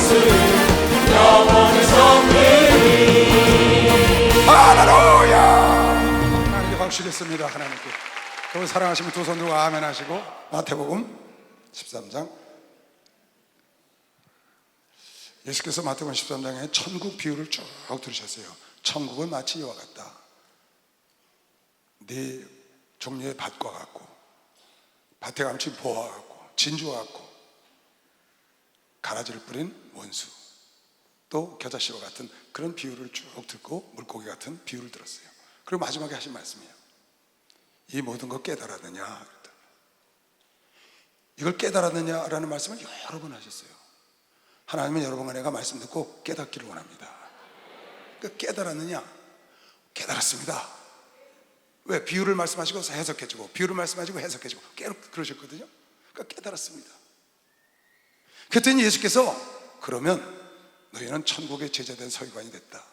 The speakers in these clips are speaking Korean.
예수는 영원히 섬기리. 할렐루야. 하나님께 박수드렸습니다. 하나님께 그 사랑하시면 두 손 들고 아멘 하시고 마태복음 13장. 예수께서 마태복음 13장에 천국 비유를 쭉 들으셨어요. 천국은 마치 이와 같다. 네 종류의 밭과 같고 밭에 감춘 보와 같고 진주와 같고 가라지를 뿌린 원수 또 겨자씨와 같은 그런 비유를 쭉 듣고 물고기 같은 비유를 들었어요. 그리고 마지막에 하신 말씀이에요. 이 모든 걸 깨달았느냐, 이걸 깨달았느냐라는 말씀을 여러 번 하셨어요. 하나님은 여러분과 내가 말씀 듣고 깨닫기를 원합니다. 그러니까 깨달았느냐? 깨달았습니다. 왜? 비유를 말씀하시고 해석해주고 비유를 말씀하시고 해석해주고 계속 그러셨거든요. 그러니까 깨달았습니다. 그랬더니 예수께서 그러면 너희는 천국의 제자된 서기관이 됐다.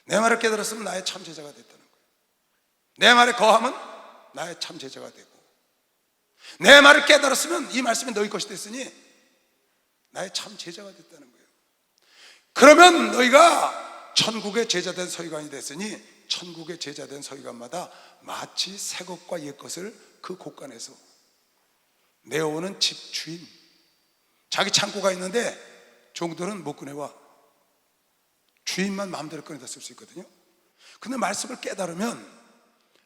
내 말을 깨달았으면 나의 참 제자가 됐다는 거예요. 내 말에 거하면 나의 참 제자가 되고, 내 말을 깨달았으면 이 말씀이 너희 것이 됐으니 나의 참 제자가 됐다는 거예요. 그러면 너희가 천국의 제자된 서기관이 됐으니 천국의 제자된 서기관마다 마치 새 것과 옛 것을 그 곳간에서 내어오는 집주인, 자기 창고가 있는데 종들은 못 꺼내와. 주인만 마음대로 꺼내다 쓸 수 있거든요. 근데 말씀을 깨달으면,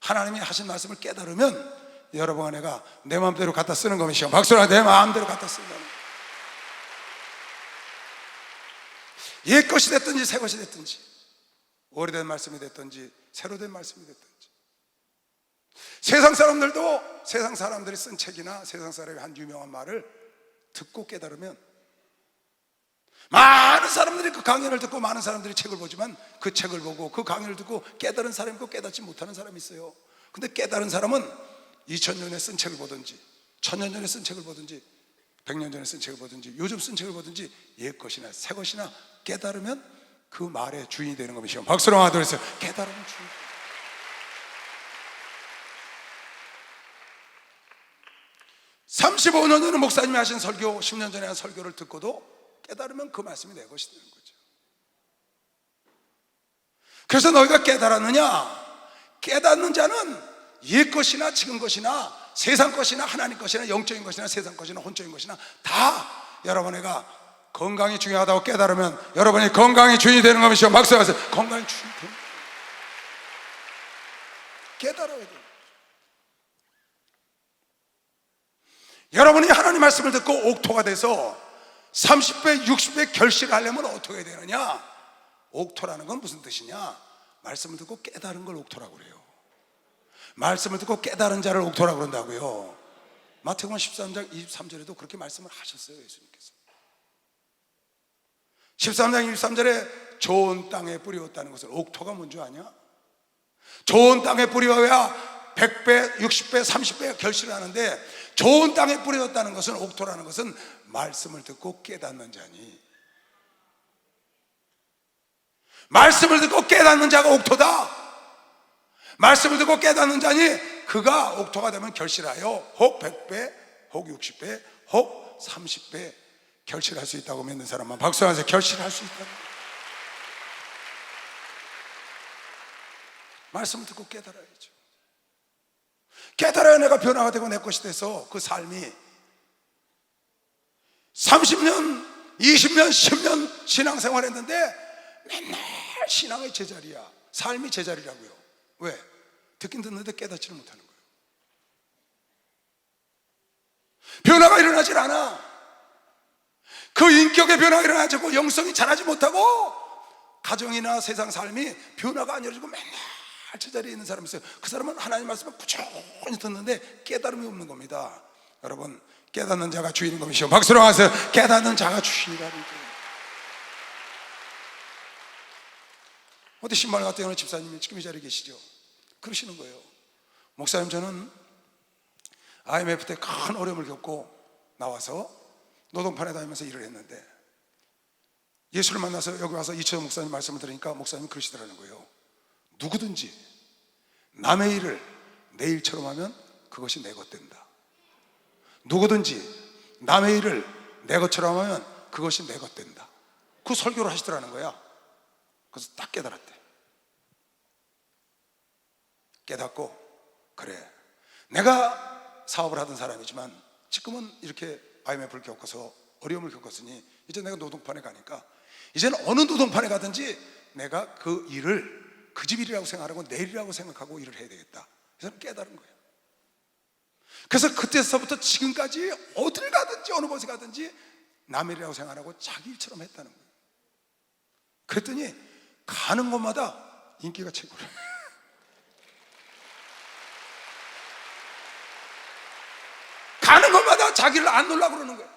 하나님이 하신 말씀을 깨달으면 여러분과 내가 내 마음대로 갖다 쓰는 것이요. 박수라, 내 마음대로 갖다 쓴다는 거예요. 옛 것이 됐든지 새 것이 됐든지, 오래된 말씀이 됐든지 새로 된 말씀이 됐든지, 세상 사람들도 세상 사람들이 쓴 책이나 세상 사람이 한 유명한 말을 듣고 깨달으면, 많은 사람들이 그 강연을 듣고 많은 사람들이 책을 보지만 그 책을 보고 그 강연을 듣고 깨달은 사람이 있고 깨닫지 못하는 사람이 있어요. 근데 깨달은 사람은 2000년 전에 쓴 책을 보든지 1000년 전에 쓴 책을 보든지 100년 전에 쓴 책을 보든지 요즘 쓴 책을 보든지 옛 것이나 새 것이나 깨달으면 그 말의 주인이 되는 것이요. 박수로 하도록 해서 깨달으면 주인. 35년 전에 목사님이 하신 설교, 10년 전에 한 설교를 듣고도 깨달으면 그 말씀이 내 것이 되는 거죠. 그래서 너희가 깨달았느냐? 깨닫는 자는 옛 것이나 지금 것이나 세상 것이나 하나님 것이나 영적인 것이나 세상 것이나 혼적인 것이나 다 여러분에가 건강이 중요하다고 깨달으면 여러분이 건강의 주인이 되는 것이죠. 박수하세요. 건강의 주인이 되는 거예요. 깨달아야 돼요. 여러분이 하나님 말씀을 듣고 옥토가 돼서 30배, 60배 결실을 하려면 어떻게 해야 되느냐? 옥토라는 건 무슨 뜻이냐? 말씀을 듣고 깨달은 걸 옥토라고 그래요. 말씀을 듣고 깨달은 자를 옥토라고 그런다고요. 마태복음 13장 23절에도 그렇게 말씀을 하셨어요. 예수님께서 13장 23절에 좋은 땅에 뿌리었다는 것을, 옥토가 뭔 줄 아냐? 좋은 땅에 뿌려야 100배, 60배, 30배 결실을 하는데, 좋은 땅에 뿌려졌다는 것은, 옥토라는 것은 말씀을 듣고 깨닫는 자니, 말씀을 듣고 깨닫는 자가 옥토다. 말씀을 듣고 깨닫는 자니 그가 옥토가 되면 결실하여 혹 100배, 혹 60배, 혹 30배 결실할 수 있다고 믿는 사람만 박수하세요. 결실할 수 있다는 거예요. 말씀을 듣고 깨달아야죠. 깨달아야 내가 변화가 되고 내 것이 돼서 그 삶이 30년, 20년, 10년 신앙생활 했는데 맨날 신앙의 제자리야. 삶이 제자리라고요. 왜? 듣긴 듣는데 깨닫지를 못하는 거예요. 변화가 일어나질 않아. 그 인격의 변화가 일어나지 않고 영성이 자라지 못하고 가정이나 세상 삶이 변화가 안 이루어지고 맨날 제자리에 있는 사람이 있어요. 그 사람은 하나님 말씀을 꾸준히 듣는데 깨달음이 없는 겁니다. 여러분, 깨닫는 자가 주인인 것이요. 박수로 하세요. 깨닫는 자가 주인이라는 거예요. 어디 신발 같은 어느 집사님이 지금 이 자리에 계시죠? 그러시는 거예요. 목사님, 저는 IMF 때 큰 어려움을 겪고 나와서 노동판에 다니면서 일을 했는데 예수를 만나서 여기 와서 이철영 목사님 말씀을 들으니까 목사님이 그러시더라는 거예요. 누구든지 남의 일을 내 일처럼 하면 그것이 내 것 된다. 누구든지 남의 일을 내 것처럼 하면 그것이 내 것 된다. 그 설교를 하시더라는 거야. 그래서 딱 깨달았대. 깨닫고, 그래, 내가 사업을 하던 사람이지만 지금은 이렇게 IMF를 겪어서 어려움을 겪었으니 이제 내가 노동판에 가니까 이제는 어느 노동판에 가든지 내가 그 일을 그 집 일이라고 생각하고 내 일이라고 생각하고 일을 해야 되겠다. 그래서 깨달은 거예요. 그래서 그때서부터 지금까지 어딜 가든지 어느 곳에 가든지 남의 일이라고 생각하고 자기 일처럼 했다는 거예요. 그랬더니 가는 곳마다 인기가 최고래. 가는 곳마다 자기를 안 놀라고 그러는 거예요.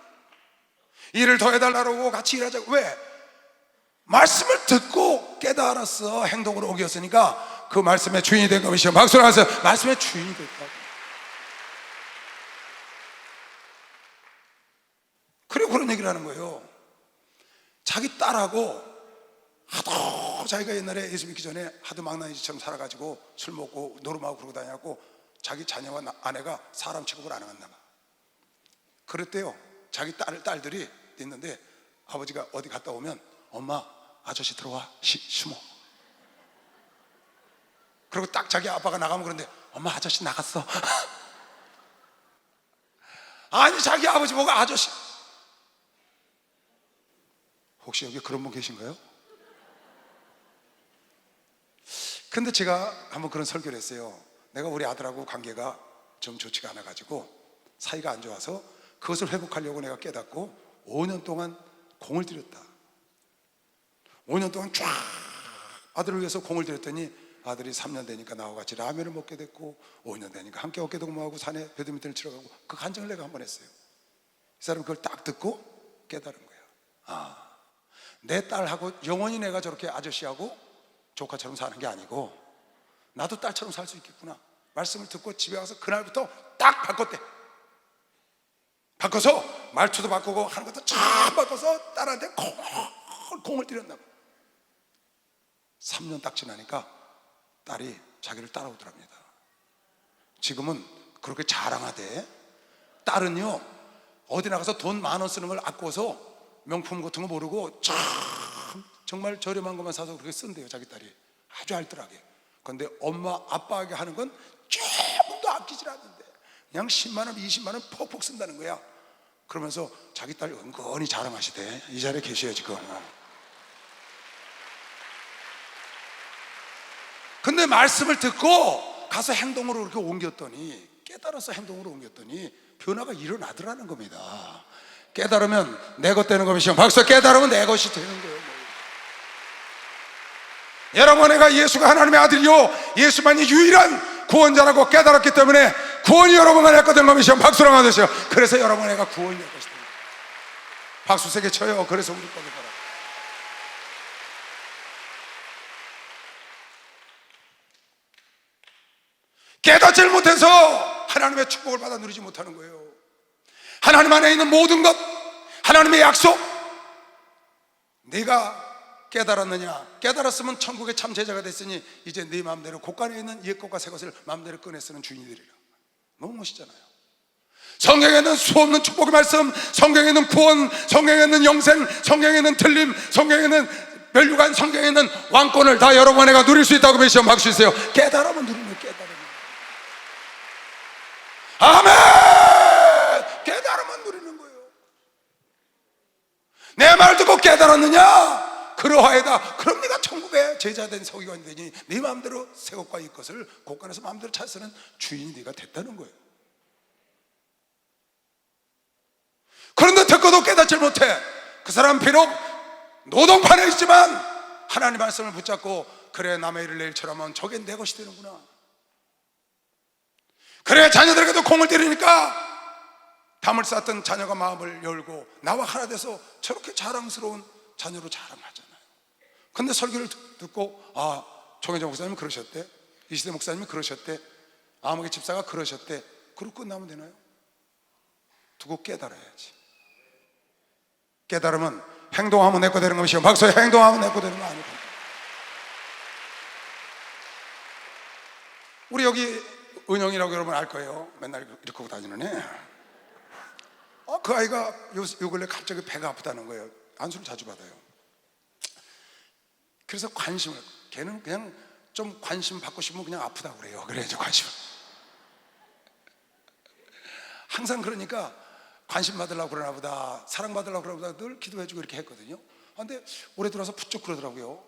일을 더 해달라고 같이 일하자고. 왜? 말씀을 듣고 깨달았어. 행동으로 옮겼으니까 그 말씀의 주인이 된 것이요. 박수를 하세요. 말씀의 주인이 됐다고. 그리고 그런 얘기를 하는 거예요. 자기 딸하고 하도 자기가 옛날에 예수 믿기 전에 하도 망나니처럼 살아가지고 술 먹고 노름하고 그러고 다녔고 자기 자녀와 아내가 사람 취급을 안 했나 봐. 그랬대요. 자기 딸들이 있는데 아버지가 어디 갔다 오면 엄마 아저씨 들어와 숨어. 그리고 딱 자기 아빠가 나가면 그런데 엄마 아저씨 나갔어. 아니 자기 아버지 보고 아저씨. 혹시 여기 그런 분 계신가요? 근데 제가 한번 그런 설교를 했어요. 내가 우리 아들하고 관계가 좀 좋지가 않아 가지고 사이가 안 좋아서 그것을 회복하려고 내가 깨닫고 5년 동안 공을 들였다. 5년 동안 쫙 아들을 위해서 공을 들였더니 아들이 3년 되니까 나와 같이 라면을 먹게 됐고 5년 되니까 함께 어깨동무하고 산에 배드민턴을 치러 가고 그 간증을 내가 한번 했어요. 이 사람은 그걸 딱 듣고 깨달은 거야. 아, 내 딸하고 영원히 내가 저렇게 아저씨하고 조카처럼 사는 게 아니고 나도 딸처럼 살 수 있겠구나. 말씀을 듣고 집에 와서 그날부터 딱 바꿨대. 바꿔서 말투도 바꾸고 하는 것도 쫙 바꿔서 딸한테 공을 들였나 봐. 3년 딱 지나니까 딸이 자기를 따라오더랍니다. 지금은 그렇게 자랑하대. 딸은요 어디 나가서 돈 10,000원 쓰는 걸 아껴서 명품 같은 거 모르고 참 정말 저렴한 것만 사서 그렇게 쓴대요. 자기 딸이 아주 알뜰하게. 그런데 엄마 아빠에게 하는 건 조금도 아끼질 않는데 그냥 10만원 20만원 퍽퍽 쓴다는 거야. 그러면서 자기 딸 은근히 자랑하시대. 이 자리에 계셔요 지금. 근데 말씀을 듣고 가서 행동으로 이렇게 옮겼더니 깨달아서 행동으로 옮겼더니 변화가 일어나더라는 겁니다. 깨달으면 내 것 되는 것이요. 박수. 깨달으면 내 것이 되는 거예요. 여러분, 내가 예수가 하나님의 아들이요 예수만이 유일한 구원자라고 깨달았기 때문에 구원이 여러분과 내 것 된 것이요. 박수를 한번 주세요. 그래서 여러분 내가 구원이 될 것이다. 박수 세게 쳐요. 그래서 우리 거기 봐라. 깨닫질 못해서 하나님의 축복을 받아 누리지 못하는 거예요. 하나님 안에 있는 모든 것, 하나님의 약속, 네가 깨달았느냐? 깨달았으면 천국의 참 제자가 됐으니 이제 네 마음대로 곳간에 있는 옛 것과 새 것을 마음대로 꺼내 쓰는 주인이 되리라. 너무 멋있잖아요. 성경에 있는 수없는 축복의 말씀, 성경에 있는 구원, 성경에 있는 영생, 성경에 있는 틀림, 성경에 있는 멸류관, 성경에 있는 왕권을 다 여러분 내가 누릴 수 있다고 믿으시면 박수 주세요. 깨달으면 누리는 깨달으면. 아멘. 깨달으면 누리는 거예요. 내 말 듣고 깨달았느냐? 그러하여다. 그럼 네가 천국에 제자된 서기관이 되니 네 마음대로 새 것과 이 것을 곳간에서 마음대로 잘 쓰는 주인이 네가 됐다는 거예요. 그런데 듣고도 깨닫지 못해. 그 사람 비록 노동판에 있지만 하나님 말씀을 붙잡고 그래 남의 일을 내 일처럼 하면 저게 내 것이 되는구나. 그래 자녀들에게도 공을 들이니까 담을 쌓던 자녀가 마음을 열고 나와 하나 돼서 저렇게 자랑스러운 자녀로 자랑하잖아요. 근데 설교를 듣고 아 정혜정 목사님이 그러셨대, 이시대 목사님이 그러셨대, 아무개 집사가 그러셨대. 그러고 끝나면 되나요? 두고 깨달아야지. 깨달으면 행동하면 내 거 되는 것이요. 박수. 행동하면 내 거 되는 거 아니고. 우리 여기 은영이라고 여러분 알 거예요. 맨날 이렇게 하고 다니는 애. 그 아이가 요 근래 갑자기 배가 아프다는 거예요. 안수를 자주 받아요. 그래서 관심을, 걔는 그냥 좀 관심 받고 싶으면 그냥 아프다고 그래요. 그래야죠, 관심을. 항상 그러니까 관심 받으려고 그러나 보다, 사랑 받으려고 그러나 보다 늘 기도해주고 이렇게 했거든요. 근데 올해 들어서 부쩍 그러더라고요.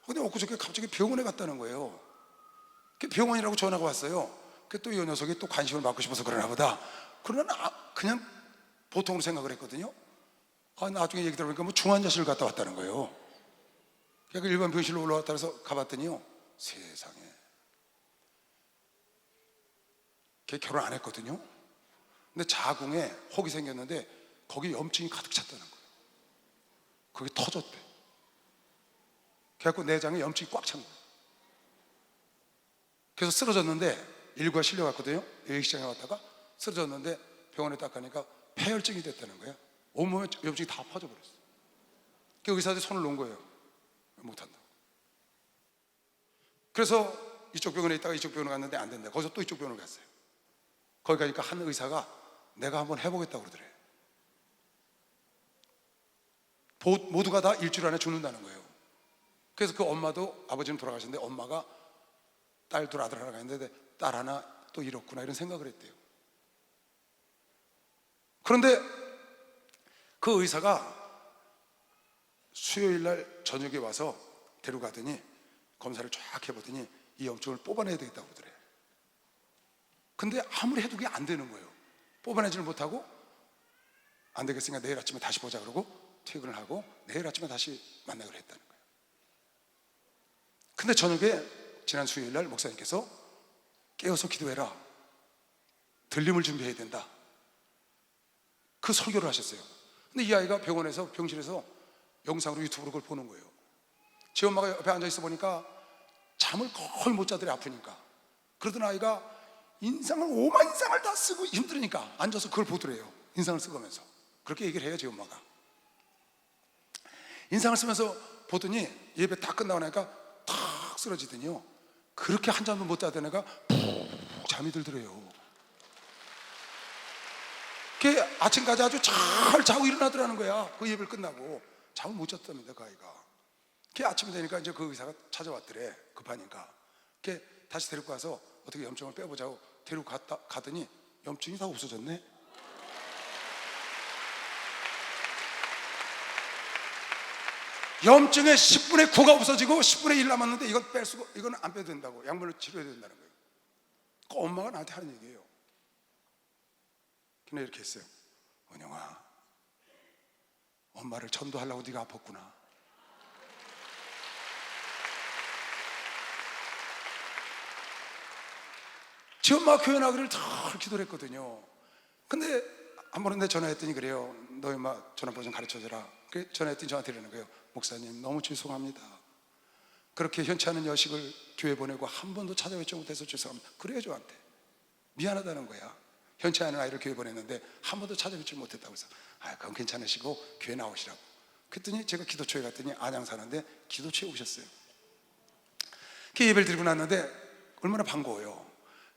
근데 엊그저께 갑자기 병원에 갔다는 거예요. 병원이라고 전화가 왔어요. 또 이 녀석이 또 관심을 받고 싶어서 그러나 보다. 그러나 그냥 보통으로 생각을 했거든요. 나중에 얘기 들어보니까 뭐 중환자실 갔다 왔다는 거예요. 그러니까 일반 병실로 올라왔다 해서 가봤더니요, 세상에, 걔 결혼 안 했거든요. 근데 자궁에 혹이 생겼는데 거기 염증이 가득 찼다는 거예요. 그게 터졌대. 그래갖고 내장에 염증이 꽉 찬 거예요. 그래서 쓰러졌는데, 일부가 실려갔거든요. 여행시장에 왔다가 쓰러졌는데 병원에 딱 가니까 폐혈증이 됐다는 거예요. 온몸에 염증이 다 퍼져버렸어요. 그 의사들이 손을 놓은 거예요. 못한다. 그래서 이쪽 병원에 있다가 이쪽 병원에 갔는데 안 된다. 거기서 또 이쪽 병원을 갔어요. 거기 가니까 한 의사가 내가 한번 해보겠다고 그러더래. 모두가 다 일주일 안에 죽는다는 거예요. 그래서 그 엄마도, 아버지는 돌아가셨는데 엄마가 딸 둘 아들 하나가 있는데 딸 하나 또 잃었구나 이런 생각을 했대요. 그런데 그 의사가 수요일 날 저녁에 와서 데려가더니 검사를 쫙 해보더니 이 염증을 뽑아내야 되겠다고 그러더래. 근데 아무리 해도 그게 안 되는 거예요. 뽑아내지를 못하고 안 되겠으니까 내일 아침에 다시 보자 그러고 퇴근을 하고 내일 아침에 다시 만나기로 했다는 거예요. 근데 저녁에 지난 수요일 날 목사님께서 깨어서 기도해라, 들림을 준비해야 된다, 그 설교를 하셨어요. 근데 이 아이가 병원에서, 병실에서 영상으로 유튜브로 그걸 보는 거예요. 제 엄마가 옆에 앉아있어 보니까 잠을 거의 못 자더래, 아프니까. 그러던 아이가 인상을, 오만 인상을 다 쓰고 힘들으니까 앉아서 그걸 보더래요. 인상을 쓰면서. 그렇게 얘기를 해요, 제 엄마가. 인상을 쓰면서 보더니 예배 다 끝나고 나니까 탁 쓰러지더니요, 그렇게 한 잠도 못 자던 애가 푹 잠이 들더래요. 그게 아침까지 아주 잘 자고 일어나더라는 거야. 그 예배를 끝나고 잠을 못 잤답니다, 그 아이가. 그게 아침이 되니까 이제 그 의사가 찾아왔더래, 급하니까. 그게 다시 데리고 가서 어떻게 염증을 빼보자고 데리고 가더니 염증이 다 없어졌네. 염증의 10분의 9가 없어지고 10분의 1 남았는데 이건 뺄 수가, 이건 안 빼도 된다고, 약물로 치료해야 된다는 거예요. 그 엄마가 나한테 하는 얘기예요. 근데 이렇게 했어요. 은영아, 엄마를 전도하려고 네가 아팠구나. 지 엄마가 교회 나가기를 다 기도를 했거든요. 근데 한 번은 내 전화했더니 그래요, 너 엄마 전화번호 좀 가르쳐줘라. 그래 전화했더니 저한테 이러는 거예요. 목사님, 너무 죄송합니다. 그렇게 현치 않은 여식을 교회 보내고 한 번도 찾아뵙지 못해서 죄송합니다. 그래요, 저한테 미안하다는 거야. 현치 않은 아이를 교회 보냈는데 한 번도 찾아뵙지 못했다고 해서 그건 괜찮으시고 교회 나오시라고. 그랬더니 제가 기도처에 갔더니 안양 사는데 기도처에 오셨어요. 그 예배를 드리고 났는데 얼마나 반가워요.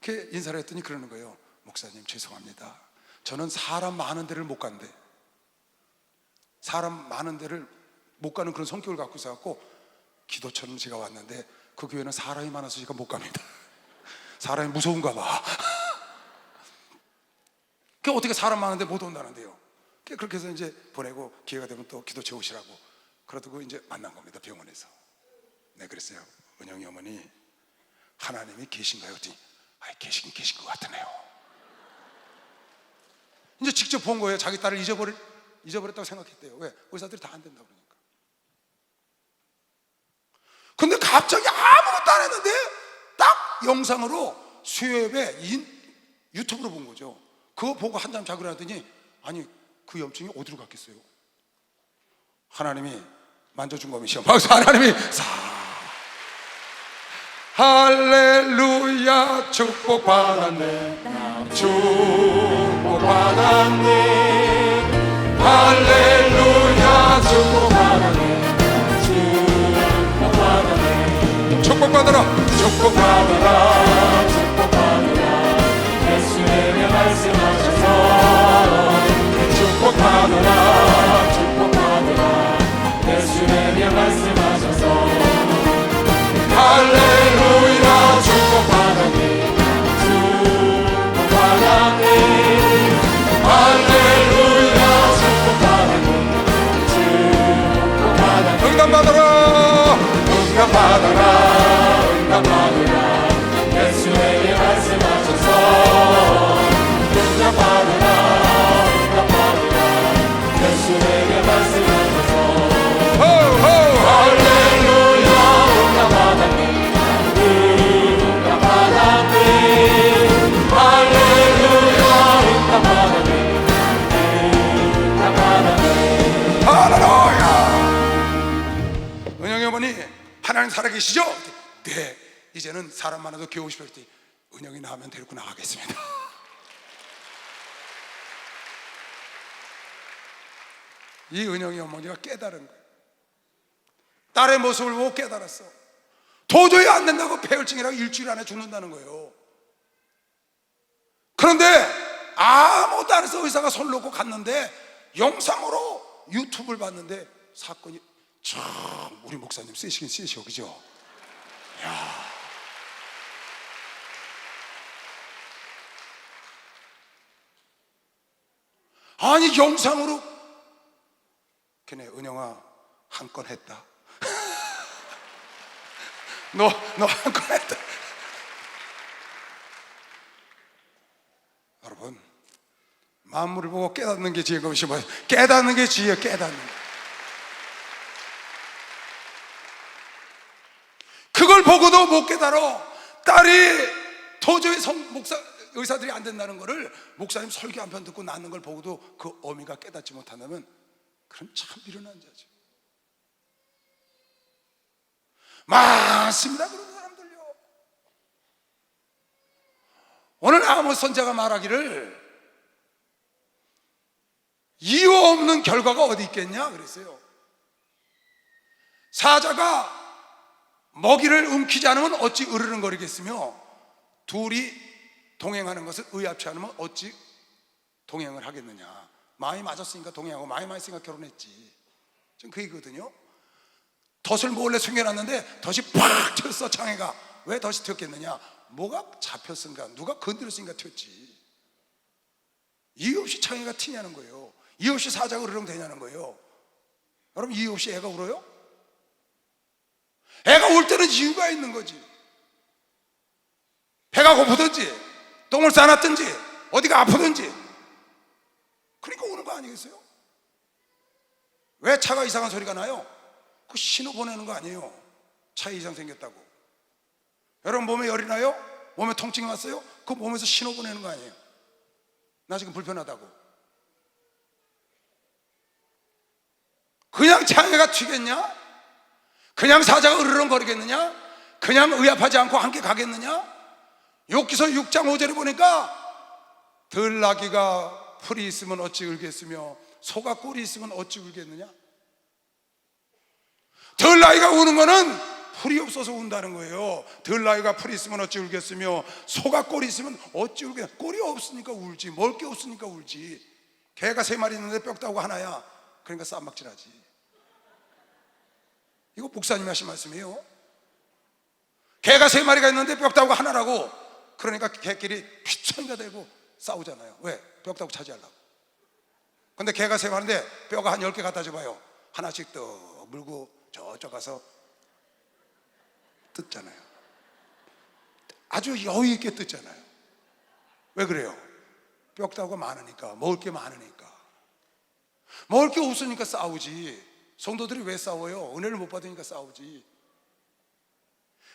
그 인사를 했더니 그러는 거예요. 목사님, 죄송합니다. 저는 사람 많은 데를 못 간대. 사람 많은 데를 못 가는 그런 성격을 갖고 있어갖고 기도처럼 제가 왔는데 그 교회는 사람이 많아서 제가 못 갑니다. 사람이 무서운가 봐. 그 어떻게 사람 많은데 못 온다는데요. 그렇게 해서 이제 보내고 기회가 되면 또 기도처 오시라고 그러고 이제 만난 겁니다, 병원에서. 네, 그랬어요. 은영이 어머니, 하나님이 계신가요? 그랬더니 계신 것 같으네요. 이제 직접 본 거예요. 자기 딸을 잊어버렸다고 생각했대요. 왜? 의사들이 다 안 된다고 그러니까. 근데 갑자기 아무것도 안 했는데 딱 영상으로 수요예배 유튜브로 본 거죠. 그거 보고 한잠 자고 일어나더니 아니, 그 염증이 어디로 갔겠어요? 하나님이 만져준 거면요. 그래서 하나님이 할렐루야, 축복받았네, 축복받았네, 할렐루야, 축복받았네, 축복받았네, 축복받아라, 축복받아라, 축복받아라. 예수님의 말씀하셔서 축복받아라, 말씀하셔서 할렐루야 축복하나니 축복하나니 할렐루야 축복하나니 축복하나니 응답받아라 응답받아라 응답받아라 예수에게 말씀하셔서 응답받아라 응답받아라 예수에게 말씀하셔서 할렐루야 응답받아니 응답받아니 할렐루야 응답받아니 응답받아니 할렐루야. 은영이 어머니 하나님 살아계시죠? 네. 이제는 사람 많아도 겨우 싶을 때 은영이 나오면 데리고 나가겠습니다. 이 은영이 어머니가 깨달은 거예요. 딸의 모습을 보고 깨달았어. 도저히 안 된다고 폐혈증이라고 일주일 안에 죽는다는 거예요. 그런데 아무것도 안 해서 의사가 손을 놓고 갔는데 영상으로 유튜브를 봤는데 사건이 참 우리 목사님 세시긴 세셔, 그죠? 야. 아니 영상으로 걔네 은영아 한 건 했다. 너 한 건 했다. 여러분 만물을 보고 깨닫는 게 지혜인 것이 뭐예요? 깨닫는 게 지혜, 깨닫는 게. 그걸 보고도 못 깨달아. 딸이 도저히 의사들이 안 된다는 거를 목사님 설교 한 편 듣고 낳는 걸 보고도 그 어미가 깨닫지 못한다면 그럼 참 미련한 자죠. 많습니다 그런 사람들요. 오늘 아모스 선지자가 말하기를 이유 없는 결과가 어디 있겠냐 그랬어요. 사자가 먹이를 움키지 않으면 어찌 으르렁거리겠으며 둘이 동행하는 것을 의합치 않으면 어찌 동행을 하겠느냐. 마음이 맞았으니까 동행하고 마음이 맞았으니까 결혼했지. 전 그 얘기거든요. 덫을 몰래 숨겨놨는데 덫이 팍 튀었어. 창해가 왜 덫이 튀었겠느냐. 뭐가 잡혔은가, 누가 건드렸으니까 튀었지. 이유 없이 창해가 튀냐는 거예요. 이유 없이 사자가 으르렁대냐는 거예요. 여러분 이유 없이 애가 울어요? 애가 울 때는 이유가 있는 거지. 배가 고프든지 똥을 싸놨든지 어디가 아프든지 그러니까 우는 거 아니겠어요? 왜 차가 이상한 소리가 나요? 그 신호 보내는 거 아니에요. 차에 이상 생겼다고. 여러분 몸에 열이 나요? 몸에 통증이 왔어요? 그 몸에서 신호 보내는 거 아니에요. 나 지금 불편하다고. 그냥 창해가 튀겠냐? 그냥 사자가 으르렁거리겠느냐? 그냥 의합하지 않고 함께 가겠느냐? 욥기서 6장 5절에 보니까 들나귀가 풀이 있으면 어찌 울겠으며 소가 꿀이 있으면 어찌 울겠느냐? 들나귀가 우는 거는 풀이 없어서 운다는 거예요. 들나귀가 풀이 있으면 어찌 울겠으며 소가 꿀이 있으면 어찌 울겠느냐? 꿀이 없으니까 울지. 먹을 게 없으니까 울지. 개가 3마리 있는데 뼈다고 하나야. 그러니까 쌈박질하지. 이거 목사님이 하신 말씀이에요. 개가 3마리가 있는데 뼈다고 하나라고. 그러니까 개끼리 휘청이가 되고 싸우잖아요. 왜? 뼈다고 차지하려고. 근데 개가 3마리인데 뼈가 한 10개 갖다 줘봐요. 하나씩 또 물고 저쪽 가서 뜯잖아요. 아주 여유 있게 뜯잖아요. 왜 그래요? 뼈다구가 많으니까. 먹을 게 많으니까. 먹을 게 없으니까 싸우지. 성도들이 왜 싸워요? 은혜를 못 받으니까 싸우지.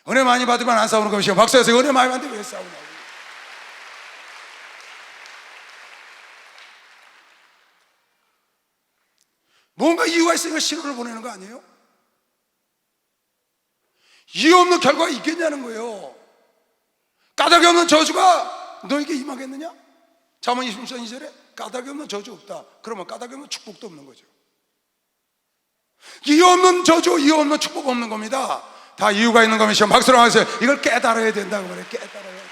은혜 많이 받으면 안 싸우는 것이요. 박사에서 은혜 많이 받는데 왜 싸우냐고. 뭔가 이유가 있으니까 신호를 보내는 거 아니에요? 이유 없는 결과가 있겠냐는 거예요. 까닭이 없는 저주가 너에게 임하겠느냐? 잠언 26장 2절에 까닭이 없는 저주 없다. 그러면 까닭이 없는 축복도 없는 거죠. 이유 없는 저주, 이유 없는 축복 없는 겁니다. 다 이유가 있는 겁니다. 박수로 하세요. 이걸 깨달아야 된다고 그래요. 깨달아야 돼.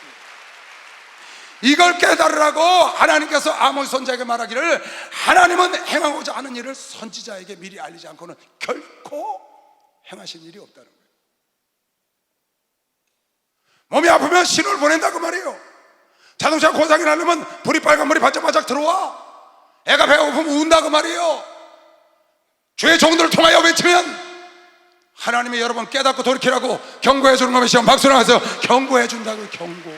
이걸 깨달으라고 하나님께서 아모스 선지자에게 말하기를 하나님은 행하고자 하는 일을 선지자에게 미리 알리지 않고는 결코 행하신 일이 없다는 거예요. 몸이 아프면 신호를 보낸다고 말이에요. 자동차 고장이 나려면 불이 빨간 불이 반짝반짝 들어와. 애가 배고프면 운다고 말이에요. 주의 종들을 통하여 외치면 하나님이 여러분 깨닫고 돌이키라고 경고해 주는 것이 박수를 하면서 경고해 준다고. 경고.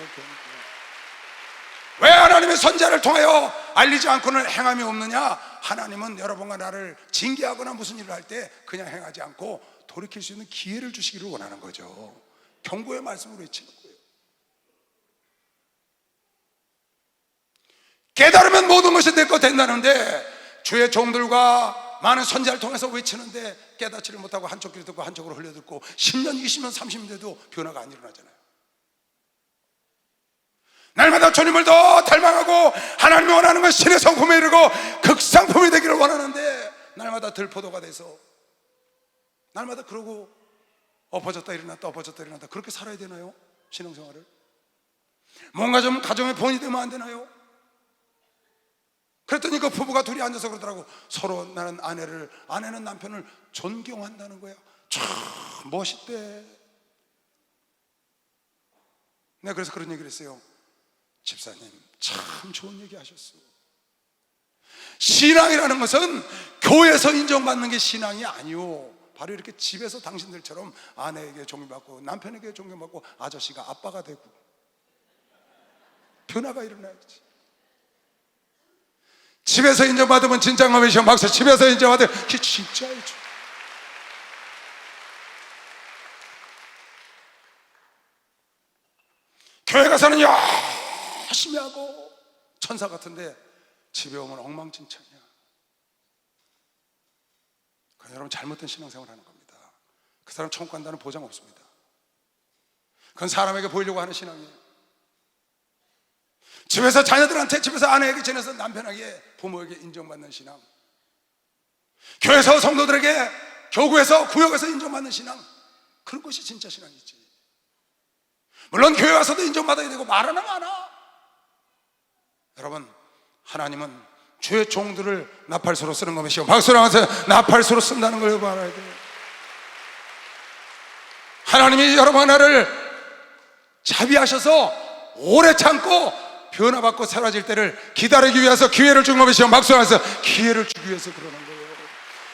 왜 하나님의 선자를 통하여 알리지 않고는 행함이 없느냐? 하나님은 여러분과 나를 징계하거나 무슨 일을 할 때 그냥 행하지 않고 돌이킬 수 있는 기회를 주시기를 원하는 거죠. 경고의 말씀으로 외치는 거예요. 깨달으면 모든 것이 내 것 된다는데 주의 종들과 많은 선자를 통해서 외치는데 깨닫지를 못하고 한쪽 귀로 듣고 한쪽으로 흘려듣고 10년, 20년, 30년 돼도 변화가 안 일어나잖아요. 날마다 주님을 더 닮아가고 하나님이 원하는 건 신의 성품에 이르고 극상품이 되기를 원하는데 날마다 들포도가 돼서 날마다 그러고 엎어졌다 일어났다 엎어졌다 일어났다 그렇게 살아야 되나요? 신앙생활을? 뭔가 좀 가정의 본이 되면 안 되나요? 그랬더니 그 부부가 둘이 앉아서 그러더라고. 서로 나는 아내는 남편을 존경한다는 거야. 참 멋있대. 내가 그래서 그런 얘기를 했어요. 집사님 참 좋은 얘기 하셨어. 신앙이라는 것은 교회에서 인정받는 게 신앙이 아니오. 바로 이렇게 집에서 당신들처럼 아내에게 존경받고 남편에게 존경받고 아저씨가 아빠가 되고 변화가 일어나야지. 집에서 인정받으면 진짜 마음이시오. 막상 집에서 인정받으면 그게 진짜이죠. 교회 가서는 열심히 하고 천사 같은데 집에 오면 엉망진창이야. 그건 여러분 잘못된 신앙생활 하는 겁니다. 그 사람 천국 간다는 보장 없습니다. 그건 사람에게 보이려고 하는 신앙이에요. 집에서 자녀들한테, 집에서 아내에게 지내서 남편에게, 부모에게 인정받는 신앙, 교회에서 성도들에게, 교구에서 구역에서 인정받는 신앙, 그런 것이 진짜 신앙이지. 물론 교회 와서도 인정받아야 되고 말하나 마나. 여러분, 하나님은 주의 종들을 나팔소로 쓰는 것이요, 박수를 하면서 나팔소로 쓴다는 걸 여러분 알아야 돼요. 하나님이 여러분 하나를 자비하셔서 오래 참고 변화받고 사라질 때를 기다리기 위해서 기회를 주는 것이요, 박수를 하면서 기회를 주기 위해서 그러는 거예요.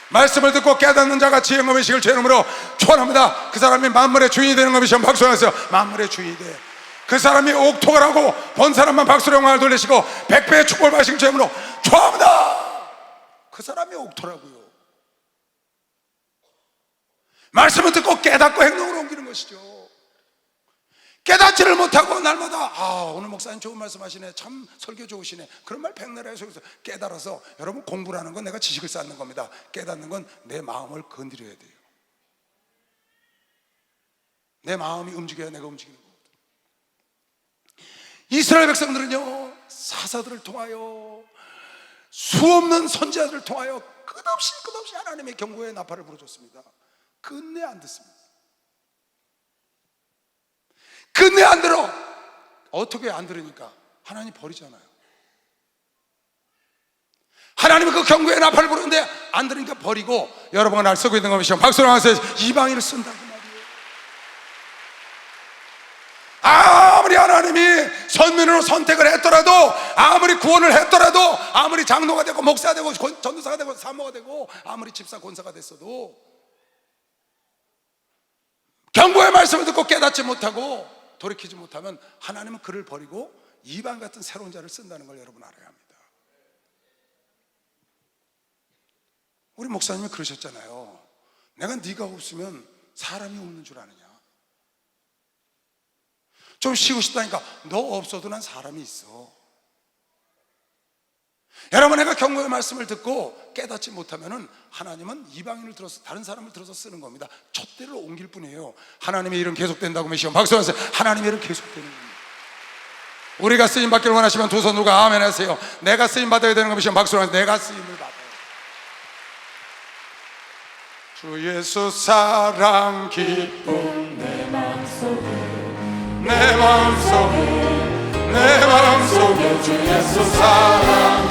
말씀을 듣고 깨닫는 자가 지혜 의식을 제 이름으로 축원합니다. 그 사람이 만물의 주인이 되는 것이요, 박수를 하면서 만물의 주인이 돼. 그 사람이 옥토가 라고 본 사람만 박수로 영광을 돌리시고 100배의 축복을 받으시길 제 이름으로 축원합니다. 그 사람이 옥토라고요. 말씀을 듣고 깨닫고 행동으로 옮기는 것이죠. 깨닫지를 못하고 날마다 오늘 목사님 좋은 말씀 하시네, 참 설교 좋으시네, 그런 말 백날 해서 깨달아서, 여러분 공부라는 건 내가 지식을 쌓는 겁니다. 깨닫는 건 내 마음을 건드려야 돼요. 내 마음이 움직여야 내가 움직이는 거거든요. 이스라엘 백성들은요, 사사들을 통하여, 수없는 선지자들을 통하여 끝없이 하나님의 경고의 나팔을 불어줬습니다. 끝내 안 듣습니다. 끝내 안 들어. 어떻게 안 들으니까? 하나님 버리잖아요. 하나님은 그 경고의 나팔을 부르는데 안 들으니까 버리고 여러분가 날 쓰고 있는 것이죠. 박수를 하면서 이방인을 쓴다고 말이에요. 아무리 하나님이 선민으로 선택을 했더라도, 아무리 구원을 했더라도, 아무리 장로가 되고 목사가 되고 전도사가 되고 사모가 되고 아무리 집사 권사가 됐어도 경고의 말씀을 듣고 깨닫지 못하고 돌이키지 못하면 하나님은 그를 버리고 이방 같은 새로운 자를 쓴다는 걸 여러분 알아야 합니다. 우리 목사님이 그러셨잖아요. 내가 네가 없으면 사람이 없는 줄 아느냐. 좀 쉬고 싶다니까 너 없어도 난 사람이 있어. 여러분, 내가 경고의 말씀을 듣고 깨닫지 못하면은 하나님은 이방인을 들어서, 다른 사람을 들어서 쓰는 겁니다. 촛대를 옮길 뿐이에요. 하나님의 일은 계속된다고 믿으시면 박수 하세요. 하나님의 일은 계속되는 겁니다. 우리가 쓰임 받기를 원하시면 두 손 들고 아멘 하세요. 내가 쓰임 받아야 되는 것이면 박수를 하세요. 내가 쓰임을 받아요. 주 예수 사랑 기쁨 내 마음속에 주 예수 사랑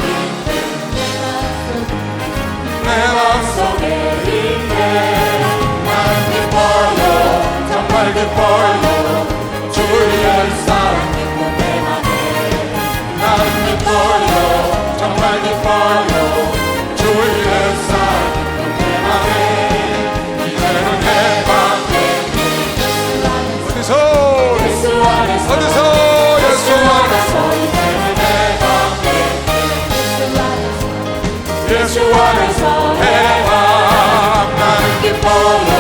내 마음속에 있네. 기뻐요 주의 사랑 기쁨 내 맘에 나는 기뻐요 정말 기뻐요 주의 사랑 기쁨 내 맘에 이제는 해방되니 어디서 예수 안에서 어디서 예수 안에서 이제는 해방되니 예수 안에서 해방 나는 기뻐요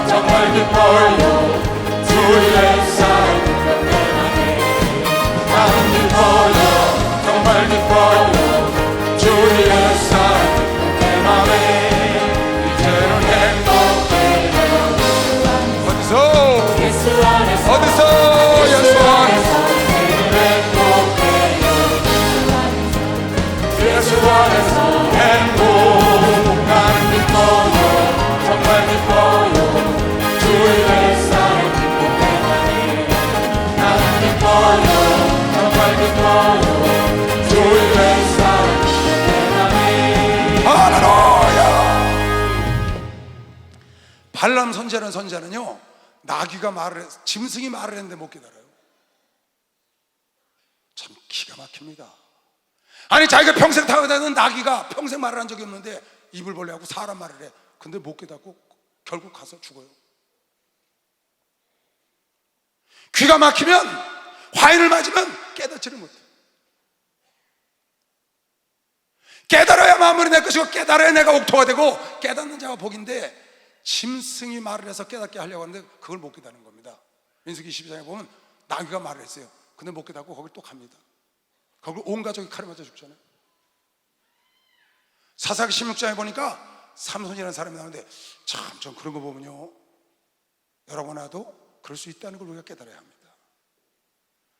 정말 기뻐요 주의 사랑 기쁨 내 맘에 나는 기뻐요 정말 기뻐요 주의 사랑 기쁨 내 맘에 이제는 행복해요 어디서 예수 안에서 어디서 예수 안에서 이제는 행복해요 예수 안에서 행복 나는 기뻐요 정말 기뻐요 주의 사랑 기쁨 내 맘에 나는 기뻐요 정말 기뻐요 주의 사랑 기쁨 내 맘에 할렐루야. 발람 선지라는 선지자는요, 나귀가 말을 해서 짐승이 말을 했는데 못 깨달아요. 참 기가 막힙니다. 아니 자기가 평생 타고 다니는 나귀가 평생 말을 한 적이 없는데 입을 벌려하고 사람 말을 해. 근데 못 깨닫고 결국 가서 죽어요. 귀가 막히면, 화인을 맞으면 깨닫지를 못해. 깨달아야 마음이 내 것이고 깨달아야 내가 옥토가 되고 깨닫는 자가 복인데, 짐승이 말을 해서 깨닫게 하려고 하는데 그걸 못 깨닫는 겁니다. 민수기 12장에 보면 나귀가 말을 했어요. 근데 못 깨닫고 거길 또 갑니다. 거길 온 가족이 칼에 맞아 죽잖아요. 사사기 16장에 보니까 삼손이라는 사람이 나오는데, 참 전 그런 거 보면요, 여러분 나도 그럴 수 있다는 걸 우리가 깨달아야 합니다.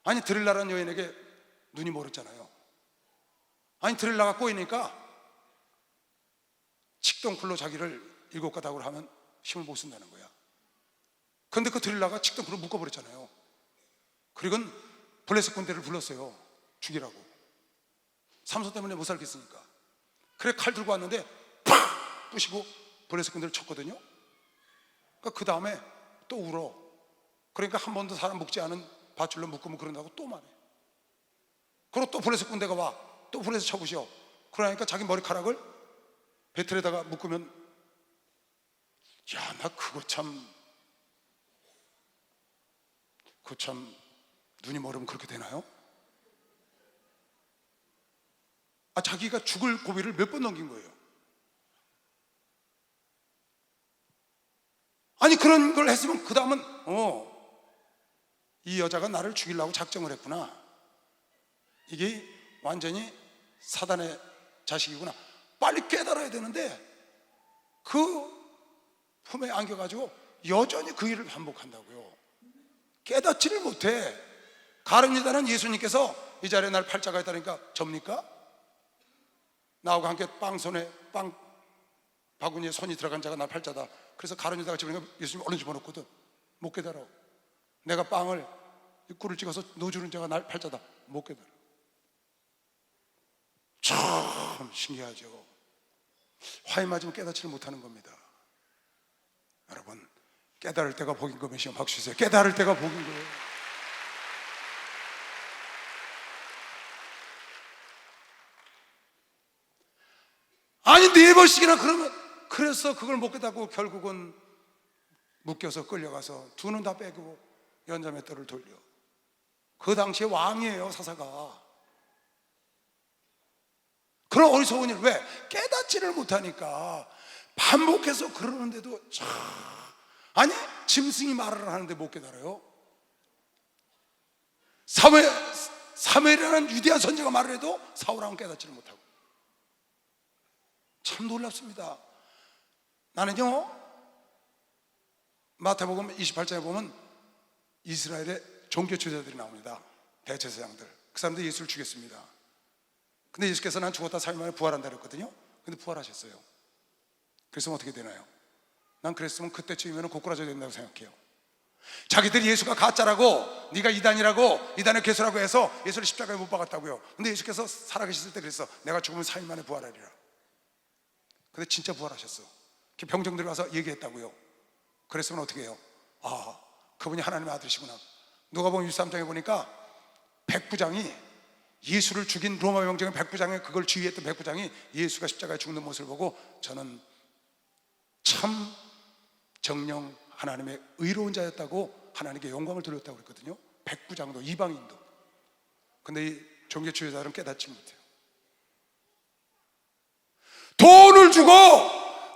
아니 드릴라라는 여인에게 눈이 멀었잖아요. 아니 드릴라가 꼬이니까 칡덩쿨로 자기를 7가닥으로 하면 힘을 못 쓴다는 거야. 근데 그 드릴라가 칡덩쿨로 묶어버렸잖아요. 그리고 블레셋 군대를 불렀어요. 죽이라고. 삼손 때문에 못 살겠으니까. 그래 칼 들고 왔는데 팍 부시고 블레셋 군대를 쳤거든요. 그러니까 그 다음에 또 울어. 그러니까 한 번도 사람 묶지 않은 밧줄로 묶으면 그런다고 또 말해. 그리고 또 블레셋 군대가 와. 또 블레셋 쳐부셔. 그러니까 자기 머리카락을 배틀에다가 묶으면, 야, 나 그거 참 눈이 멀으면 그렇게 되나요? 아, 자기가 죽을 고비를 몇 번 넘긴 거예요. 아니 그런 걸 했으면 그 다음은 이 여자가 나를 죽이려고 작정을 했구나, 이게 완전히 사단의 자식이구나, 빨리 깨달아야 되는데 그 품에 안겨가지고 여전히 그 일을 반복한다고요. 깨닫지를 못해. 가룟유다는 예수님께서 이 자리에 날 팔자가 있다니까 접니까? 나하고 함께 빵 바구니에 손이 들어간 자가 날 팔자다. 그래서 가룟유다가 집으니까 예수님 얼른 집어넣거든. 못 깨달아. 내가 빵을 꿀을 찍어서 넣어주는 자가 날 팔자다. 못 깨달아. 참 신기하죠. 화인 맞으면 깨닫지를 못하는 겁니다. 여러분, 깨달을 때가 복인 거면 시험 박수 주세요. 깨달을 때가 복인 거예요. 아니 4번씩이나 그러면, 그래서 그걸 못 깨닫고 결국은 묶여서 끌려가서 두 눈 다 빼고 연자의 뜰을 돌려. 그 당시에 왕이에요, 사사가. 그런 어리석은 일, 왜? 깨닫지를 못하니까. 반복해서 그러는데도 아니 짐승이 말을 하는데 못 깨달아요. 사무엘이라는 위대한 선지자가 말을 해도 사울왕은 깨닫지를 못하고. 참 놀랍습니다. 나는요, 마태복음 28장에 보면 이스라엘의 종교 지도자들이 나옵니다. 대제사장들. 그 사람들이 예수를 죽였습니다. 근데 예수께서 난 죽었다 3일 만에 부활한다 그랬거든요. 근데 부활하셨어요. 그래서 어떻게 되나요? 난 그랬으면 그때쯤이면 고꾸라져야 된다고 생각해요. 자기들이 예수가 가짜라고, 네가 이단이라고, 이단의 괴수라고 해서 예수를 십자가에 못 박았다고요. 근데 예수께서 살아계셨을 때 그랬어. 내가 죽으면 4일 만에 부활하리라. 근데 진짜 부활하셨어. 병정들이 와서 얘기했다고요. 그랬으면 어떻게 해요? 아, 그분이 하나님의 아들이시구나. 누가복음 23장에 보니까 백부장이, 예수를 죽인 로마 병정의 백부장이, 그걸 지휘했던 백부장이 예수가 십자가에 죽는 모습을 보고 저는 참 정령 하나님의 의로운 자였다고 하나님께 영광을 돌렸다고 그랬거든요. 백부장도, 이방인도. 근데 이 종교 지도자들은 깨닫지 못해요. 돈을 주고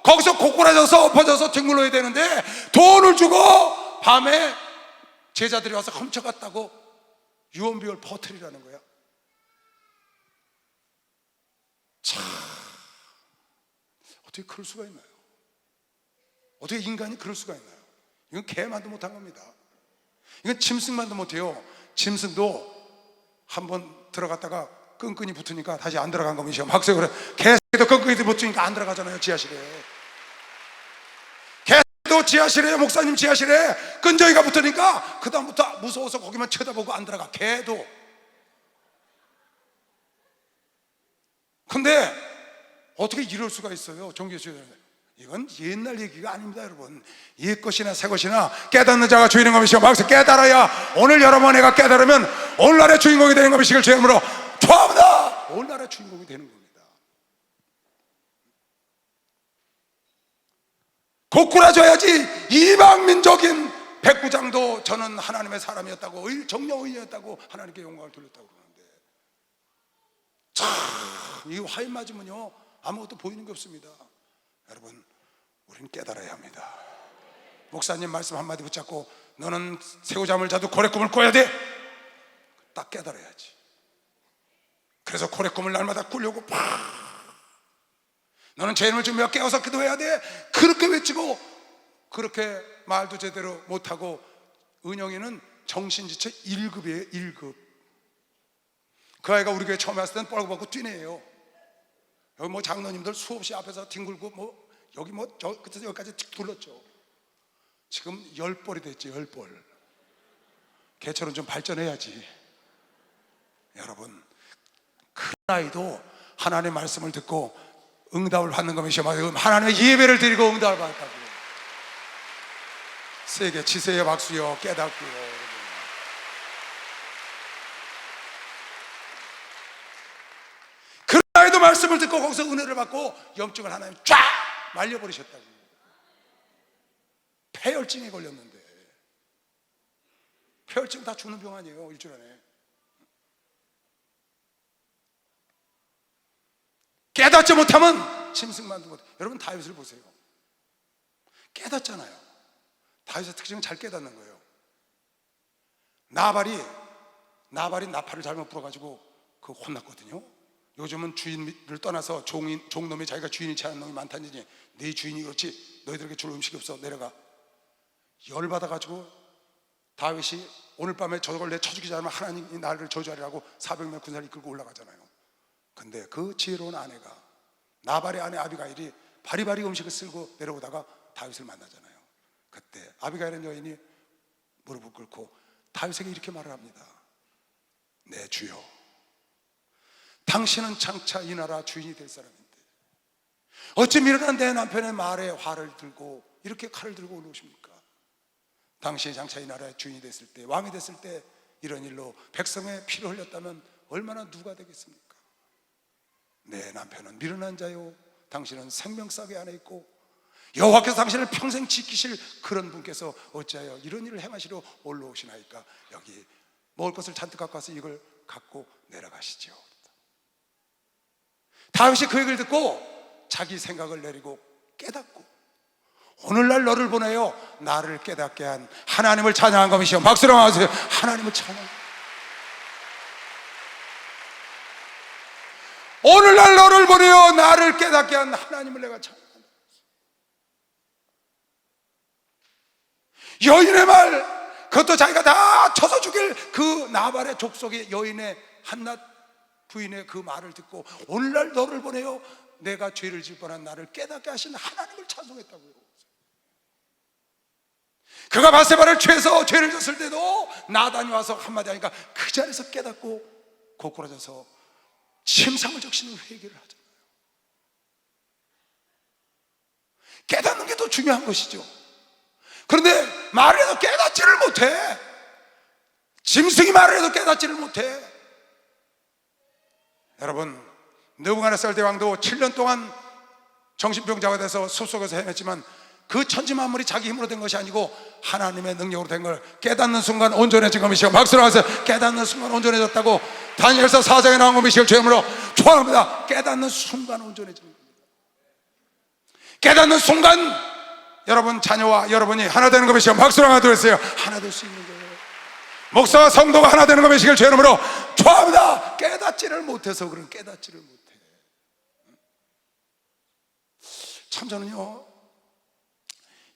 거기서 고꾸라져서 엎어져서 뒹굴러야 되는데 돈을 주고 밤에 제자들이 와서 훔쳐갔다고 유언비어를 퍼뜨리라는 거야. 참, 어떻게 그럴 수가 있나요? 어떻게 인간이 그럴 수가 있나요? 이건 개만도 못한 겁니다. 이건 짐승만도 못해요. 짐승도 한번 들어갔다가 끈끈이 붙으니까 다시 안 들어간 거면 시험 학생 그래. 개도 끈끈이 붙으니까 안 들어가잖아요. 지하실에. 개도 지하실에, 목사님 지하실에 끈적이가 붙으니까 그 다음부터 무서워서 거기만 쳐다보고 안 들어가. 개도. 근데 어떻게 이럴 수가 있어요? 종교주의자들. 이건 옛날 얘기가 아닙니다, 여러분. 옛 것이나 새 것이나 깨닫는 자가 주인인 것이시오. 막서 깨달아야 오늘 여러분 내가 깨달으면 오늘날의 주인공이 되는 것이길 주의 이름으로 축원합니다. 오늘날의 주인공이 되는 겁니다. 고꾸라져야지. 이방민족인 백부장도 저는 하나님의 사람이었다고, 정령의였다고 하나님께 영광을 돌렸다고 그러는데, 참, 이 화인 맞으면요 아무것도 보이는 게 없습니다. 여러분, 우리는 깨달아야 합니다. 목사님 말씀 한마디 붙잡고 너는 새우잠을 자도 고래꿈을 꿔야 돼. 딱 깨달아야지. 그래서 고래꿈을 날마다 꾸려고 너는 죄인을 주며 깨어서 기도해야 돼. 그렇게 외치고 그렇게 말도 제대로 못하고, 은영이는 정신지체 1급이에요 1급. 그 아이가 우리 교회 처음 왔을 때는 뻘겋고 뛰네요. 여기 뭐 장로님들 수없이 앞에서 뒹굴고 뭐 여기 뭐 저 끝에서 여기까지 둘렀죠. 지금 10벌이 됐지. 10벌. 걔처럼 좀 발전해야지. 여러분, 그 나이도 하나님의 말씀을 듣고 응답을 받는 것이죠. 하나님의 예배를 드리고 응답을 받았다고요. 세계 지세의 박수요. 깨닫고요. 그 나이도 말씀을 듣고 거기서 은혜를 받고 염증을 하나님 쫙 말려버리셨다고. 폐혈증에 걸렸는데, 폐혈증 다 죽는 병 아니에요 일주일 안에. 깨닫지 못하면 짐승만도 못해. 여러분 다윗을 보세요. 깨닫잖아요. 다윗의 특징은 잘 깨닫는 거예요. 나발이 나팔을 잘못 불어가지고 그 혼났거든요. 요즘은 주인을 떠나서 종놈이 자기가 주인이지 않은 놈이 많다니, 네 주인이 그렇지 너희들에게 줄 음식이 없어, 내려가. 열받아가지고 다윗이 오늘 밤에 저걸 내 쳐 죽이지 않으면 하나님이 나를 저주하리라고 400명 군사를 이끌고 올라가잖아요. 근데 그 지혜로운 아내가, 나발의 아내 아비가일이 바리바리 음식을 쓸고 내려오다가 다윗을 만나잖아요. 그때 아비가일은 여인이 무릎을 꿇고 다윗에게 이렇게 말을 합니다. 내 주여, 당신은 장차 이 나라 주인이 될 사람인데 어찌 미련한 내 남편의 말에 화를 들고 이렇게 칼을 들고 올라오십니까? 당신이 장차 이 나라의 주인이 됐을 때, 왕이 됐을 때 이런 일로 백성의 피를 흘렸다면 얼마나 누가 되겠습니까? 내 남편은 미련한 자요, 당신은 생명싸개 안에 있고 여호와께서 당신을 평생 지키실 그런 분께서 어찌하여 이런 일을 행하시려 올라오시나이까? 여기 먹을 것을 잔뜩 갖고 와서 이걸 갖고 내려가시죠. 다윗이 그 얘기를 듣고 자기 생각을 내리고 깨닫고, 오늘날 너를 보내요 나를 깨닫게 한 하나님을 찬양한 것이요. 박수로 하세요. 하나님을 찬양. 오늘날 너를 보내요 나를 깨닫게 한 하나님을 내가 찬양한다. 여인의 말, 그것도 자기가 다 쳐서 죽일 그 나발의 족속의 여인의 한낱 부인의 그 말을 듣고 오늘날 너를 보내요 내가 죄를 질 뻔한 나를 깨닫게 하신 하나님을 찬송했다고요. 그가 바세바를 취해서 죄를 졌을 때도 나단이 와서 한마디 하니까 그 자리에서 깨닫고 고꾸라져서 침상을 적시는 회개를 하잖아요. 깨닫는 게 더 중요한 것이죠. 그런데 말을 해도 깨닫지를 못해. 짐승이 말을 해도 깨닫지를 못해. 여러분, 느부갓네살 대왕도 7년 동안 정신병자가 돼서 숲속에서 헤맸지만 그 천지만물이 자기 힘으로 된 것이 아니고 하나님의 능력으로 된 걸 깨닫는 순간 온전해진 것이시고, 박수를 하세요. 깨닫는 순간 온전해졌다고 다니엘서 4장에 나온 것이시고 죄물로 축원합니다. 깨닫는 순간 온전해지는 겁니다. 깨닫는 순간 여러분 자녀와 여러분이 하나 되는 것이시고, 박수를 하나 드렸어요. 하나 될 수 있는 거예요. 목사와 성도가 하나 되는 것이시길 주 이름으로 축원합니다. 깨닫지를 못해서 그런, 깨닫지를 못해. 참 저는요,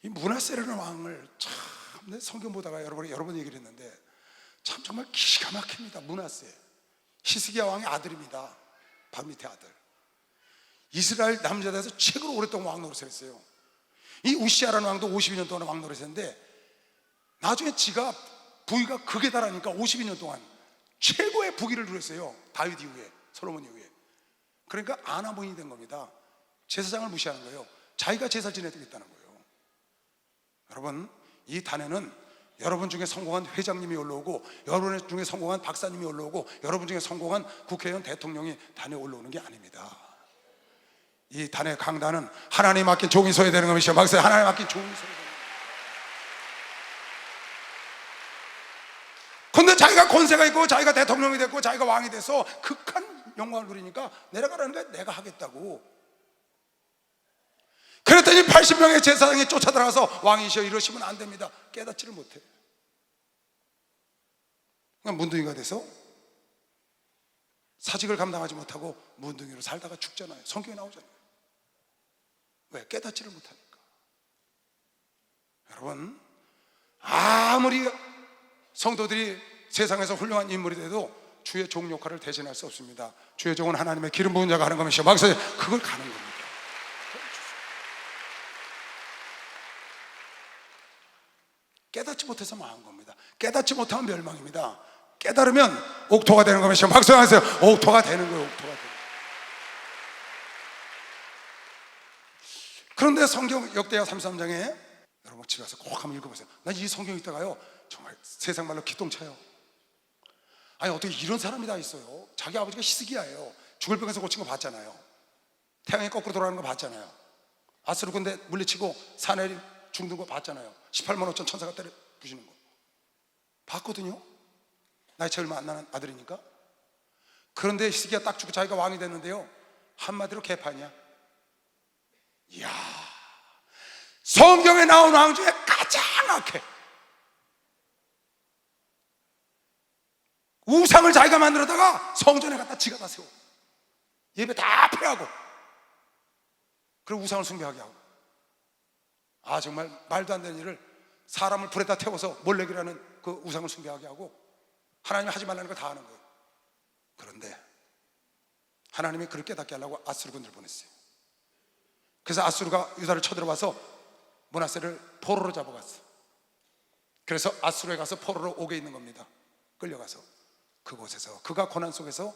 이 므낫세라는 왕을 참 성경 보다가 여러 번 얘기를 했는데 참 정말 기가 막힙니다. 므낫세, 히스기야 왕의 아들입니다. 바로 밑에 아들. 이스라엘 남자들에서 최고로 오랫동안 왕 노릇을 했어요. 이 우시아라는 왕도 52년 동안 왕 노릇을 했는데 나중에 지가 부위가 극에 달하니까 52년 동안 최고의 부귀를 누렸어요. 다윗 이후에, 솔로몬 이후에. 그러니까 아나몬이 된 겁니다. 제사장을 무시하는 거예요. 자기가 제사를 지내겠다는 거예요. 여러분, 이 단에는 여러분 중에 성공한 회장님이 올라오고, 여러분 중에 성공한 박사님이 올라오고, 여러분 중에 성공한 국회의원, 대통령이 단에 올라오는 게 아닙니다. 이 단의 강단은 하나님 맡긴 종이 서야 되는 것이죠. 박사, 하나님 맡긴 종이 서야 되는 거예요. 근데 자기가 권세가 있고 자기가 대통령이 됐고 자기가 왕이 돼서 극한 영광을 누리니까 내려가라는 거야. 내가 하겠다고. 그랬더니 80명의 제사장이 쫓아들어가서 왕이시여 이러시면 안 됩니다. 깨닫지를 못해. 그냥 문둥이가 돼서 사직을 감당하지 못하고 문둥이로 살다가 죽잖아요. 성경에 나오잖아요. 왜? 깨닫지를 못하니까. 여러분, 아무리 성도들이 세상에서 훌륭한 인물이 돼도 주의 종 역할을 대신할 수 없습니다. 주의 종은 하나님의 기름 부은 자가 하는 것이죠. 막서 그걸 가는 겁니다. 깨닫지 못해서 망한 겁니다. 깨닫지 못하면 멸망입니다. 깨달으면 옥토가 되는 것이죠. 박수 하세요. 옥토가 되는 거예요. 옥토가 되는 거예요. 그런데 성경 역대하 33장에 여러분 집에 가서 꼭 한번 읽어보세요. 난 이 성경 읽다가요 정말 세상 말로 기똥차요. 아니 어떻게 이런 사람이 다 있어요. 자기 아버지가 히스기야예요. 죽을 병에서 고친 거 봤잖아요. 태양이 거꾸로 돌아가는 거 봤잖아요. 아스루 군대 물리치고 사내리 죽는 거 봤잖아요. 18만 5천 천사가 때려 부시는 거 봤거든요. 나이 차이 얼마 안 나는 아들이니까. 그런데 히스기야 딱 죽고 자기가 왕이 됐는데요, 한마디로 개판이야. 이야, 성경에 나온 왕 중에 가장 악해. 우상을 자기가 만들어다가 성전에 갖다 지가 다 세워. 예배 다 폐하고, 그리고 우상을 숭배하게 하고. 아 정말 말도 안 되는 일을, 사람을 불에다 태워서 몰래기라는 그 우상을 숭배하게 하고 하나님이 하지 말라는 거 다 하는 거예요. 그런데 하나님이 그를 깨닫게 하려고 아수르 군대를 보냈어요. 그래서 아수르가 유다를 쳐들어와서 므낫세를 포로로 잡아갔어. 그래서 아수르에 가서 포로로 옥에 있는 겁니다. 끌려가서 그곳에서 그가 고난 속에서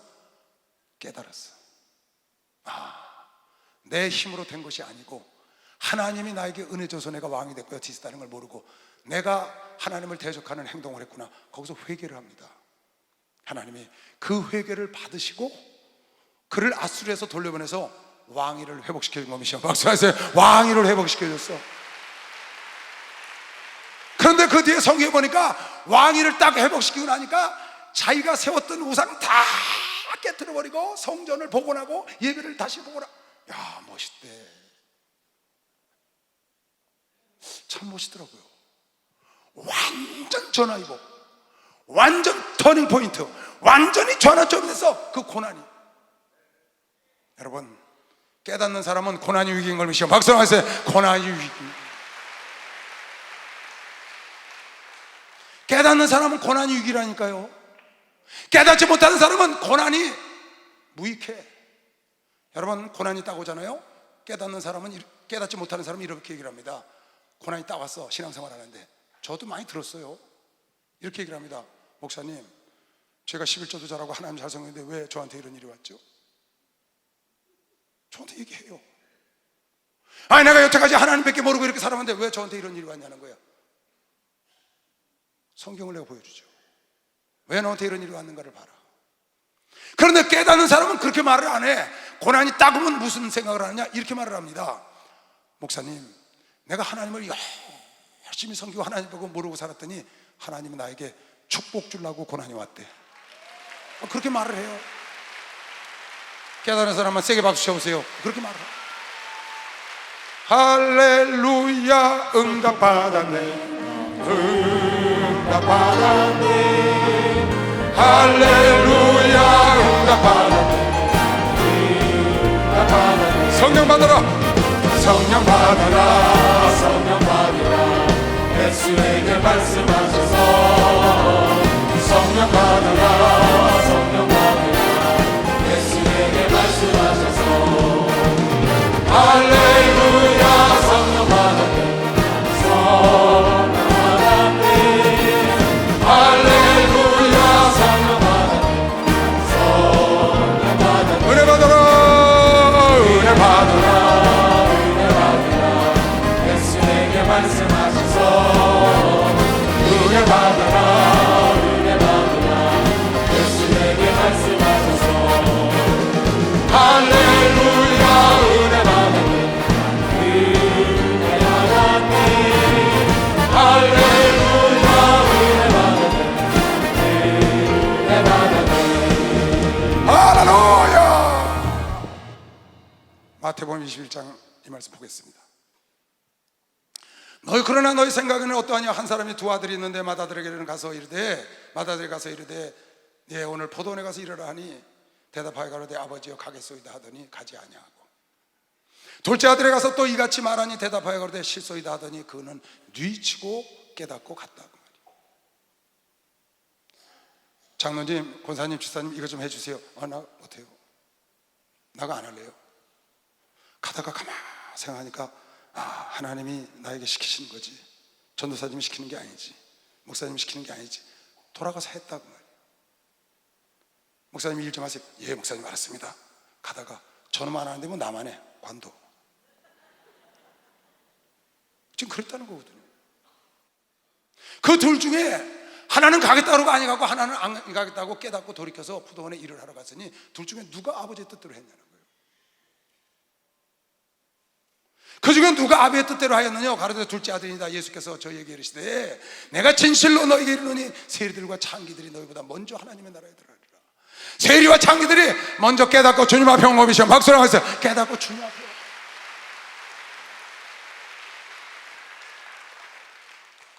깨달았어. 아, 내 힘으로 된 것이 아니고 하나님이 나에게 은혜 줘서 내가 왕이 됐고 여티스다는 걸 모르고 내가 하나님을 대적하는 행동을 했구나. 거기서 회개를 합니다. 하나님이 그 회개를 받으시고 그를 아수르에서 돌려보내서 왕위를 회복시켜 준 겁니다. 박수하세요. 왕위를 회복시켜 줬어. 그런데 그 뒤에 성경에 보니까 왕위를 딱 회복시키고 나니까 자기가 세웠던 우상 다 깨트려 버리고 성전을 복원하고 예배를 다시 복원하고. 야, 멋있대. 참 멋있더라고요. 완전 전화이고 완전 터닝 포인트, 완전히 전환점이 돼서 그 고난이. 여러분, 깨닫는 사람은 고난이 위기인 걸 믿으시오. 박수 하세요. 고난이 위기. 깨닫는 사람은 고난이 위기라니까요. 깨닫지 못하는 사람은 고난이 무익해. 여러분, 고난이 딱 오잖아요. 깨닫는 사람은, 깨닫지 못하는 사람은 이렇게 얘기를 합니다. 고난이 딱 왔어. 신앙생활 하는데. 저도 많이 들었어요. 이렇게 얘기를 합니다. 목사님, 제가 11조도 잘하고 하나님 잘 섬기는데 왜 저한테 이런 일이 왔죠? 저한테 얘기해요. 아니 내가 여태까지 하나님밖에 모르고 이렇게 살아왔는데 왜 저한테 이런 일이 왔냐는 거야. 성경을 내가 보여주죠. 왜 너한테 이런 일이 왔는가를 봐라. 그런데 깨닫는 사람은 그렇게 말을 안 해. 고난이 딱 오면 무슨 생각을 하느냐, 이렇게 말을 합니다. 목사님, 내가 하나님을 열심히 섬기고 하나님 보고 모르고 살았더니 하나님은 나에게 축복 주려고 고난이 왔대. 그렇게 말을 해요. 깨달은 사람만 세게 박수 쳐보세요. 그렇게 말을 해요. 할렐루야, 응답받았네. 응답받았네. 할렐루야, 응답받았네. 성령 받아라. 성령 받아라. 성령 받으라. 예수에게 말씀하셔서 성령 받으라. 성령 받으라. 예수에게 말씀하셔서 할렐루야. 성령 받았네. 성령 받았네. 할렐루야. 성령 받았네. 성령 받았네. 은혜 받아라. 은혜 받아라. 은혜 받으라. 예수에게 말씀하셔서 은혜 받으라. 은혜 받으라. 예수에게 말씀하셔서 할렐루야. 은혜 받았네. 은혜 받았네. 할렐루야. 은혜 받았네. 은혜 받았네. 할렐루야. 마태복음 21장 이 말씀 보겠습니다. 그러나 너희 생각에는 어떠하냐. 한 사람이 두 아들이 있는데 맏아들에게는 가서 이르되 예, 오늘 포도원에 가서 일하라 하니 대답하여 가로되 아버지여 가겠소이다 하더니 가지 아니하고, 둘째 아들에 가서 또 이같이 말하니 대답하여 가로되 실소이다 하더니 그는 뉘치고 깨닫고 갔다. 장로님, 권사님, 집사님 이거 좀 해주세요. 나 못해요. 나가 안 할래요. 가다가 가만 생각하니까 하나님이 나에게 시키시는 거지. 전도사님이 시키는 게 아니지. 목사님이 시키는 게 아니지. 돌아가서 했다고 말이에요. 목사님 일 좀 하세요. 예, 목사님 알았습니다. 가다가 저는 안 하는데 뭐 나만 해. 관도. 지금 그랬다는 거거든요. 그 둘 중에 하나는 가겠다고 그러고 아니 가고, 하나는 안 가겠다고 깨닫고 돌이켜서 포도원에 일을 하러 갔으니 둘 중에 누가 아버지의 뜻대로 했냐는 거예요. 그 중에 누가 아버지의 뜻대로 하였느냐. 가로되 둘째 아들이다. 예수께서 저희에게 이르시되 내가 진실로 너희에게 이르노니 세리들과 창기들이 너희보다 먼저 하나님의 나라에 들어가리라. 세리와 창기들이 먼저 깨닫고 주님 앞에 온 것이요. 박수랑 하세요. 깨닫고 주님 앞에.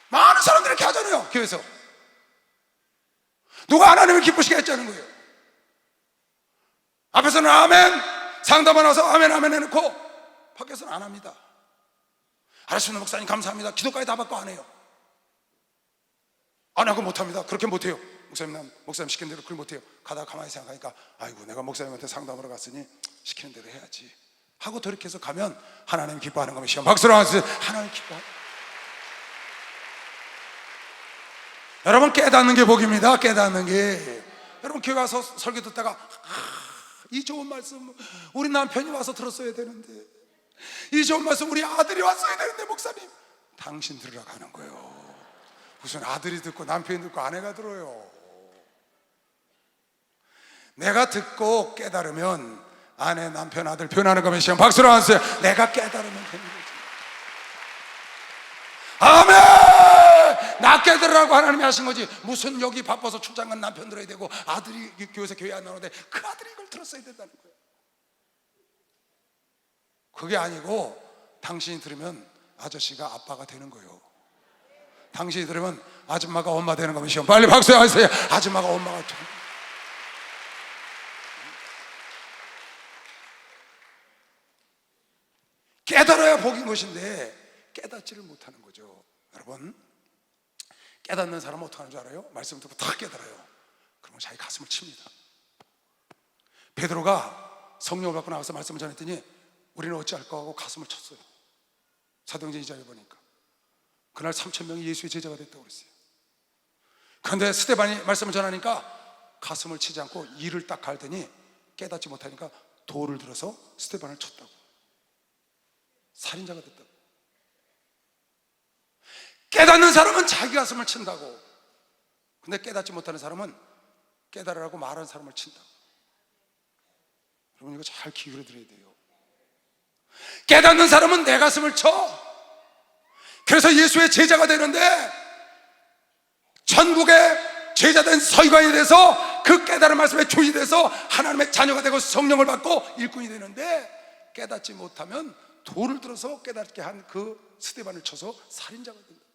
많은 사람들이 이렇게 하잖아요. 교회에서 누가 하나님을 기쁘시게 했자는 거예요. 앞에서는 아멘 상담만 와서 아멘 아멘 해놓고 밖에서는 안 합니다. 알았습니다 목사님 감사합니다. 기도까지 다 받고 안 해요. 안 하고 못합니다. 그렇게 못해요. 목사님 시키는 대로 그걸 못해요. 가다가 가만히 생각하니까 아이고 내가 목사님한테 상담하러 갔으니 시키는 대로 해야지 하고 돌이켜서 가면 하나님 기뻐하는 겁니다. 시험 박수로 하세요. 하나님 기뻐하는. 여러분 깨닫는 게 복입니다. 깨닫는 게. 여러분 교회 와서 설교 듣다가 이 좋은 말씀 우리 남편이 와서 들었어야 되는데, 이 좋은 말씀 우리 아들이 왔어야 되는데 목사님 당신 들으라고 하는 거예요. 무슨 아들이 듣고 남편이 듣고 아내가 들어요. 내가 듣고 깨달으면 아내, 남편, 아들 변하는 거면 시험 박수로 하세요. 내가 깨달으면 되는 거지. 아멘! 나 깨달으라고 하나님이 하신 거지. 무슨 여기 바빠서 출장 간 남편 들어야 되고 아들이 교회에서 교회 안 나오는데 그 아들이 이걸 들었어야 된다는 거예요. 그게 아니고 당신이 들으면 아저씨가 아빠가 되는 거예요. 당신이 들으면 아줌마가 엄마 되는 거면 시험 빨리 박수하세요. 아줌마가 엄마가 되는 거예요. 깨달아야 복인 것인데 깨닫지를 못하는 거죠. 여러분 깨닫는 사람은 어떻게 하는 줄 알아요? 말씀 듣고 다 깨달아요. 그러면 자기 가슴을 칩니다. 베드로가 성령을 받고 나와서 말씀을 전했더니 우리는 어찌할까 하고 가슴을 쳤어요. 사도행전 2장에 보니까 그날 3,000명이 예수의 제자가 됐다고 그랬어요. 그런데 스데반이 말씀을 전하니까 가슴을 치지 않고 이를 딱 갈더니 깨닫지 못하니까 돌을 들어서 스데반을 쳤다고. 살인자가 됐다고. 깨닫는 사람은 자기 가슴을 친다고. 근데 깨닫지 못하는 사람은 깨달으라고 말하는 사람을 친다. 여러분 이거 잘 기울여 들어야 돼요. 깨닫는 사람은 내 가슴을 쳐. 그래서 예수의 제자가 되는데 천국의 제자된 서기관이 돼서 그 깨달은 말씀에 주인이 돼서 하나님의 자녀가 되고 성령을 받고 일꾼이 되는데, 깨닫지 못하면 돌을 들어서 깨닫게 한 그 스데반을 쳐서 살인자가 된다.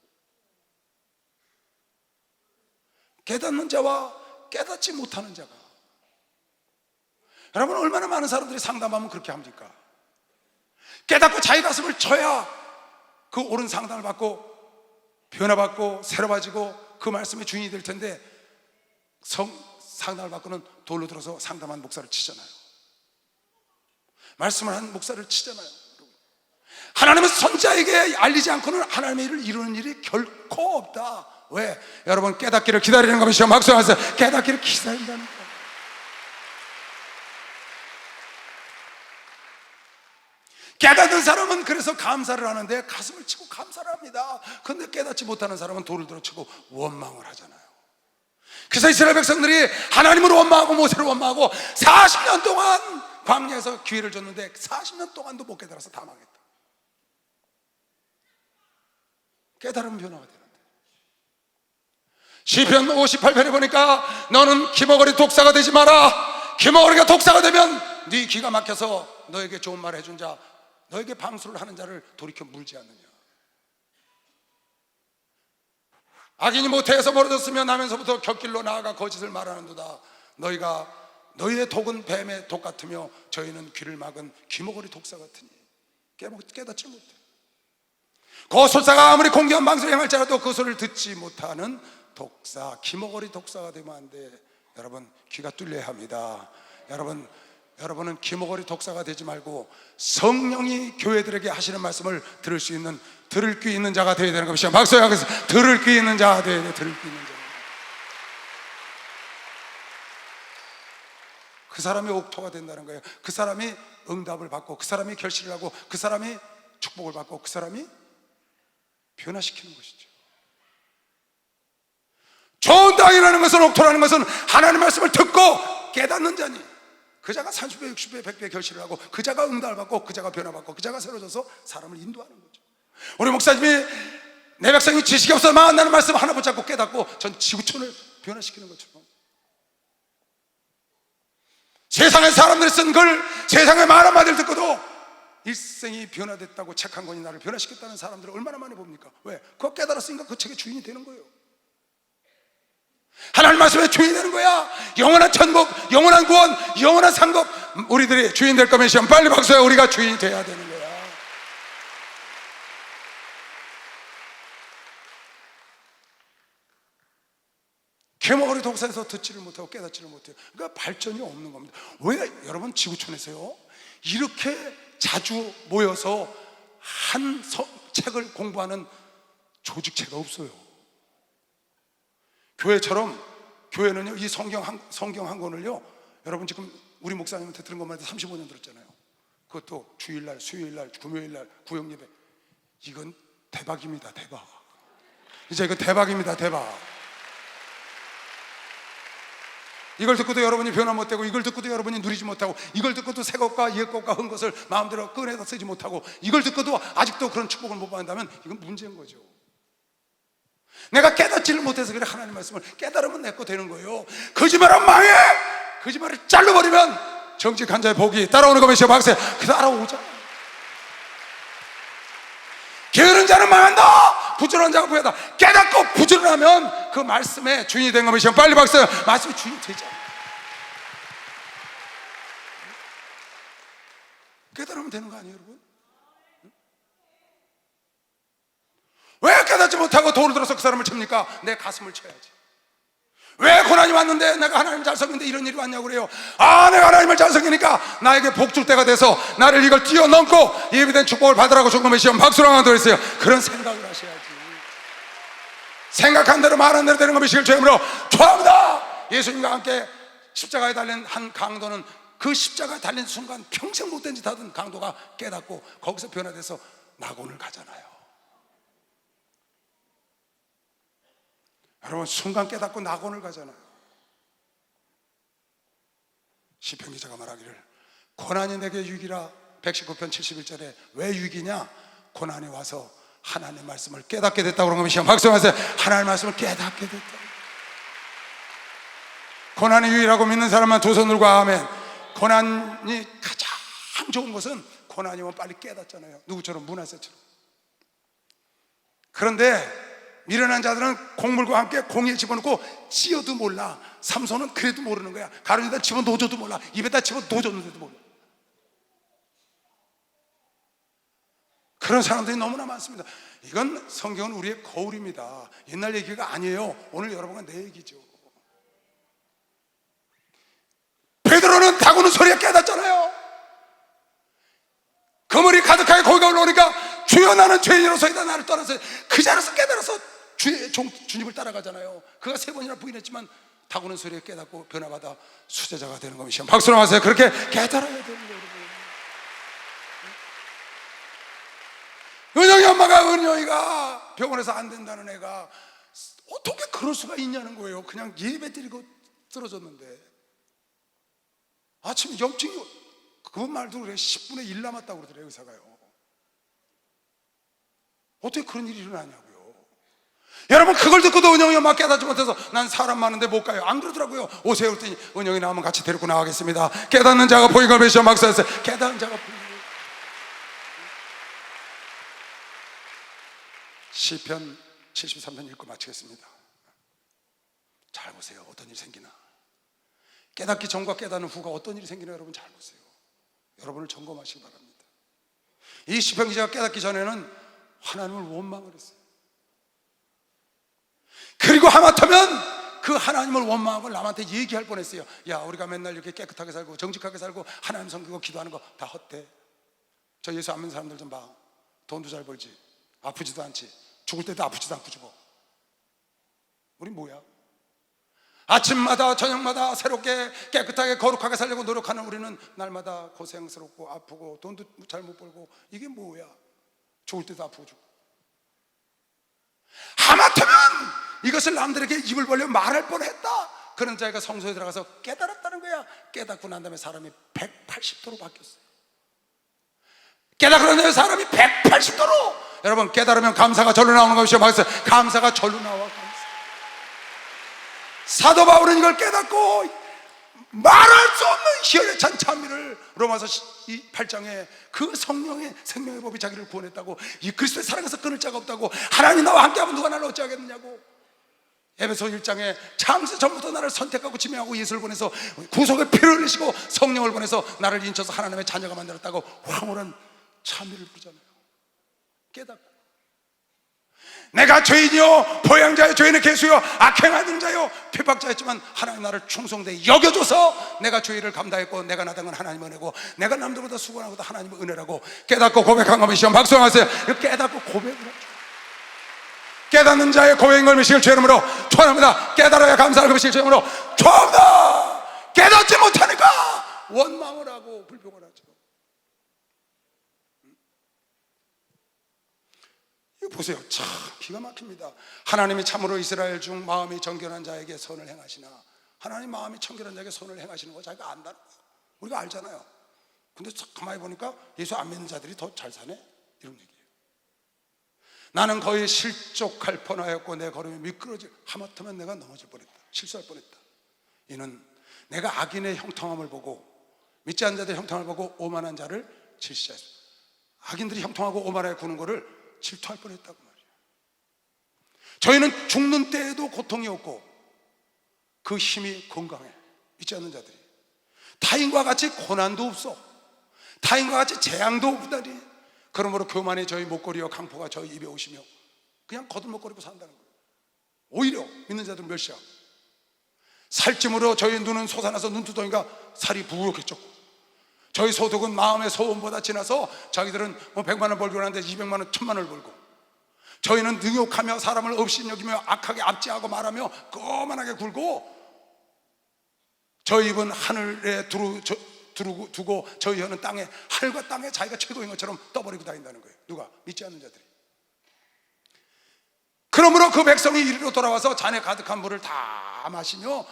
깨닫는 자와 깨닫지 못하는 자가, 여러분 얼마나 많은 사람들이 상담하면 그렇게 합니까? 깨닫고 자기 가슴을 쳐야 그 옳은 상담을 받고 변화받고 새로워지고 그 말씀의 주인이 될 텐데, 상담을 받고는 돌로 들어서 상담한 목사를 치잖아요. 말씀을 한 목사를 치잖아요. 하나님은 선자에게 알리지 않고는 하나님의 일을 이루는 일이 결코 없다. 왜? 여러분 깨닫기를 기다리는 것이요. 박수하면서 깨닫기를 기다린다는 거예요. 깨닫는 사람은 그래서 감사를 하는데 가슴을 치고 감사를 합니다. 그런데 깨닫지 못하는 사람은 돌을 들어 치고 원망을 하잖아요. 그래서 이스라엘 백성들이 하나님을 원망하고 모세를 원망하고 40년 동안 광야에서 기회를 줬는데 40년 동안도 못 깨달아서 다 망했다. 깨달으면 변화가 되는데, 시편 58편에 보니까 너는 기머거리 독사가 되지 마라. 기머거리가 독사가 되면 네 귀가 막혀서 너에게 좋은 말을 해준 자, 너에게 방수를 하는 자를 돌이켜 물지 않느냐. 악인이 모태에서 멀어졌으면 하면서부터 곁길로 나아가 거짓을 말하는도다. 너희의 독은 뱀의 독 같으며 저희는 귀를 막은 귀머거리 독사 같으니 깨닫지 못해. 거술사가 아무리 공경한 방송을 행할지라도 그 소리를 듣지 못하는 독사, 귀머거리 독사가 되면 안 돼. 여러분 귀가 뚫려야 합니다. 여러분은 귀머거리 독사가 되지 말고 성령이 교회들에게 하시는 말씀을 들을 수 있는, 들을 귀 있는 자가 되어야 되는 것이죠. 박수 하면서 들을 귀 있는 자가 되어야 돼. 들을 귀 있는 자. 그 사람이 옥토가 된다는 거예요. 그 사람이 응답을 받고, 그 사람이 결실을 하고, 그 사람이 축복을 받고, 그 사람이 변화시키는 것이죠. 좋은 땅이라는 것은, 옥토라는 것은 하나님의 말씀을 듣고 깨닫는 자니, 그 자가 30배, 60배, 100배 결실을 하고, 그 자가 응답을 받고, 그 자가 변화받고, 그 자가 새로워져서 사람을 인도하는 거죠. 우리 목사님이 내 백성이 지식이 없어 망한다는 말씀 하나 붙잡고 깨닫고 전 지구촌을 변화시키는 것처럼, 세상의 사람들이 쓴 글, 세상의 말 한마디를 듣고도 일생이 변화됐다고 책 한 권이 나를 변화시켰다는 사람들을 얼마나 많이 봅니까? 왜? 그거 깨달았으니까 그 책의 주인이 되는 거예요. 하나님 말씀의 주인이 되는 거야. 영원한 천국, 영원한 구원, 영원한 상급, 우리들이 주인 될 거면 시험 빨리 박수해. 우리가 주인이 돼야 되는 거야. 귀머거리 독사에서 듣지를 못하고 깨닫지를 못해요. 그러니까 발전이 없는 겁니다. 왜 여러분 지구촌에서요 이렇게 자주 모여서 한 책을 공부하는 조직체가 없어요. 교회처럼, 교회는요 이 성경 한 권을요, 여러분 지금 우리 목사님한테 들은 것만 해도 35년 들었잖아요. 그것도 주일날, 수요일날, 금요일날 구역예배. 이건 대박입니다. 대박. 이제 이거 대박입니다. 대박. 이걸 듣고도 여러분이 변화 못되고, 이걸 듣고도 여러분이 누리지 못하고, 이걸 듣고도 새 것과 옛 것과 헌 것을 마음대로 꺼내서 쓰지 못하고, 이걸 듣고도 아직도 그런 축복을 못 받는다면 이건 문제인 거죠. 내가 깨닫지를 못해서 그래. 하나님 말씀을 깨달으면 내 거 되는 거예요. 거짓말은 망해. 거짓말을 잘라버리면 정직한 자의 복이 따라오는 것이요. 박세 그 따라오자. 게으른 자는 망한다. 부지런한 자가 부여다. 깨닫고 부지런하면 그 말씀의 주인이 된 것이요. 빨리 박수. 말씀의 주인이 되죠. 깨달으면 되는 거 아니에요, 여러분? 왜 깨닫지 못하고 돌을 들어서 그 사람을 칩니까? 내 가슴을 쳐야지. 왜 고난이 왔는데 내가 하나님을 잘 섬기는데 이런 일이 왔냐고 그래요. 내가 하나님을 잘 섬기니까 나에게 복 줄 때가 돼서 나를 이걸 뛰어넘고 예비된 축복을 받으라고 주님의 시험 박수로 한번 더 했어요. 그런 생각을 하셔야지. 생각한 대로 말한 대로 되는 것이길 주님으로 축원합니다. 예수님과 함께 십자가에 달린 한 강도는 그 십자가에 달린 순간 평생 못된 짓 하던 강도가 깨닫고 거기서 변화돼서 낙원을 가잖아요. 여러분 순간 깨닫고 낙원을 가잖아요. 시편 기자가 말하기를 고난이 내게 유익이라. 119편 71절에 왜 유익이냐? 고난이 와서 하나님의 말씀을 깨닫게 됐다고 그런 겁니다. 박수하세요. 하나님의 말씀을 깨닫게 됐다. 고난이 유익이라고 믿는 사람만 두 손 들고 아멘. 고난이 가장 좋은 것은 고난이 오면 빨리 깨닫잖아요. 누구처럼? 문하세처럼. 그런데 미련한 자들은 곡물과 함께 공에 집어넣고 찧어도 몰라. 삼손은 그래도 모르는 거야. 가루에다 집어넣어줘도 몰라. 입에다 집어넣어줬는데도 몰라. 그런 사람들이 너무나 많습니다. 이건 성경은 우리의 거울입니다. 옛날 얘기가 아니에요. 오늘 여러분과 내 얘기죠. 베드로는 다구는 소리에 깨닫잖아요. 그물이 가득하게 거기가 올라오니까 주여 나는 죄인으로서이다. 나를 떠나서 그 자리에서 깨달아서 주님을 따라가잖아요. 그가 3번이나 부인했지만 다구는 소리에 깨닫고 변화받아 수제자가 되는 겁니다. 박수로 하세요. 그렇게 깨달아야 되는 거예요. 은영이 엄마가, 은영이가 병원에서 안 된다는 애가 어떻게 그럴 수가 있냐는 거예요. 그냥 예배 드리고 쓰러졌는데 아침에 염증이, 그 말도 그래 10분의 1 남았다고 그러더래요. 의사가요. 어떻게 그런 일이 일어나냐고요. 여러분 그걸 듣고도 은영이 엄마 깨닫지 못해서 난 사람 많은데 못 가요. 안 그러더라고요. 오세요 그랬더니 은영이 나오면 같이 데리고 나가겠습니다. 깨닫는 자가 보이는 걸 메시아 막사였어요. 깨닫는 자가 보이는 걸. 시편 73편 읽고 마치겠습니다. 잘 보세요. 어떤 일이 생기나. 깨닫기 전과 깨닫는 후가 어떤 일이 생기나 여러분 잘 보세요. 여러분을 점검하시기 바랍니다. 이 시편 기자가 깨닫기 전에는 하나님을 원망을 했어요. 그리고 하마터면 그 하나님을 원망한 걸 남한테 얘기할 뻔했어요. 야, 우리가 맨날 이렇게 깨끗하게 살고 정직하게 살고 하나님 섬기고 기도하는 거 다 헛돼. 저 예수 안 믿는 사람들 좀 봐. 돈도 잘 벌지, 아프지도 않지, 죽을 때도 아프지도 않고 죽어. 우리 뭐야? 아침마다 저녁마다 새롭게 깨끗하게 거룩하게 살려고 노력하는 우리는 날마다 고생스럽고 아프고 돈도 잘 못 벌고 이게 뭐야? 죽을 때도 아프고 죽고. 하마터면 이것을 남들에게 입을 벌려 말할 뻔했다. 그런 자가 성소에 들어가서 깨달았다는 거야. 깨닫고 난 다음에 사람이 180도로 바뀌었어요. 깨닫고 난 다음에 사람이 180도로. 여러분 깨달으면 감사가 절로 나오는 것이요. 감사가 절로 나와. 사도 바울은 이걸 깨닫고 말할 수 없는 희열에 찬 찬미를 로마서 8장에 그 성령의 생명의 법이 자기를 구원했다고, 이 그리스도의 사랑에서 끊을 자가 없다고, 하나님이 나와 함께하면 누가 나를 어찌하겠느냐고, 에베소 1장에 창세 전부터 나를 선택하고 지명하고 예수를 보내서 구속의 피를 흘리시고 성령을 보내서 나를 인쳐서 하나님의 자녀가 만들었다고 황홀한 찬미를 부르잖아요. 깨닫고 내가 죄인이요 보양자요 죄인의 개수요 악행하는 자요 핍박자였지만 하나님 나를 충성되게 여겨줘서 내가 죄를 감당했고 내가 나당은 하나님의 은혜고 내가 남들보다 수고하고도 하나님의 은혜라고 깨닫고 고백한 것이 시험 박수하세요. 깨닫고 고백을 하죠. 깨닫는 자의 고백인 걸 미식을 주 이름으로 축원합니다. 깨달아야 감사할 것이 주 이름으로 축원합니다. 깨닫지 못하니까 원망을 하고 불평을 하죠. 보세요. 참 기가 막힙니다. 하나님이 참으로 이스라엘 중 마음이 정결한 자에게 선을 행하시나. 하나님 마음이 정결한 자에게 선을 행하시는 거 자기가 안다는 거예요. 우리가 알잖아요. 근데 가만히 보니까 예수 안 믿는 자들이 더 잘 사네? 이런 얘기예요. 나는 거의 실족할 뻔하였고 내 걸음이 미끄러질, 하마터면 내가 넘어질 뻔했다, 실수할 뻔했다. 이는 내가 악인의 형통함을 보고 믿지 않는 자들의 형통함을 보고 오만한 자를 질시하였습니다. 악인들이 형통하고 오만하게 구는 거를 질투할 뻔했다고 말이에요. 저희는 죽는 때에도 고통이 없고 그 힘이 건강해. 믿지 않는 자들이 타인과 같이 고난도 없어. 타인과 같이 재앙도 없다니. 그러므로 교만의 저희 목걸이와 강포가 저희 입에 오시며 그냥 거들먹거리고 산다는 거예요. 오히려 믿는 자들 멸시하고 살찜으로 저희 눈은 솟아나서 눈두덩이가 살이 부겋게 쪘고 저희 소득은 마음의 소원보다 지나서 자기들은 100만 원 벌고 하는데 200만 원, 1000만 원을 벌고 저희는 능욕하며 사람을 업신여기며 악하게 압제하고 말하며 거만하게 굴고 저희 입은 하늘에 두고 저희 혀는 땅에, 하늘과 땅에 자기가 최고인 것처럼 떠버리고 다닌다는 거예요. 누가? 믿지 않는 자들이. 그러므로 그 백성이 이리로 돌아와서 잔에 가득한 물을 다 마시며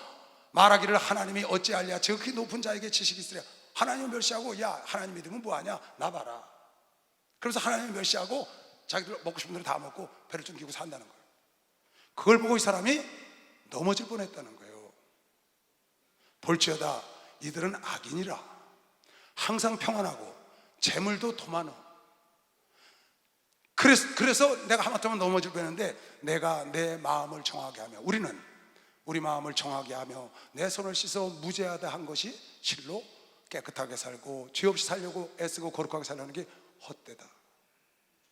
말하기를 하나님이 어찌하랴 지극히 높은 자에게 지식이 있으랴. 하나님을 멸시하고 야 하나님 믿으면 뭐하냐 나 봐라. 그래서 하나님을 멸시하고 자기들 먹고 싶은 대로 다 먹고 배를 좀 기고 산다는 거예요. 그걸 보고 이 사람이 넘어질 뻔했다는 거예요. 볼지어다 이들은 악인이라 항상 평안하고 재물도 도만어. 그래서 내가 하마터면 넘어질 뻔했는데 내가 내 마음을 정하게 하며 우리는 우리 마음을 정하게 하며 내 손을 씻어 무죄하다 한 것이 실로 깨끗하게 살고 죄 없이 살려고 애쓰고 거룩하게 살려는 게 헛되다.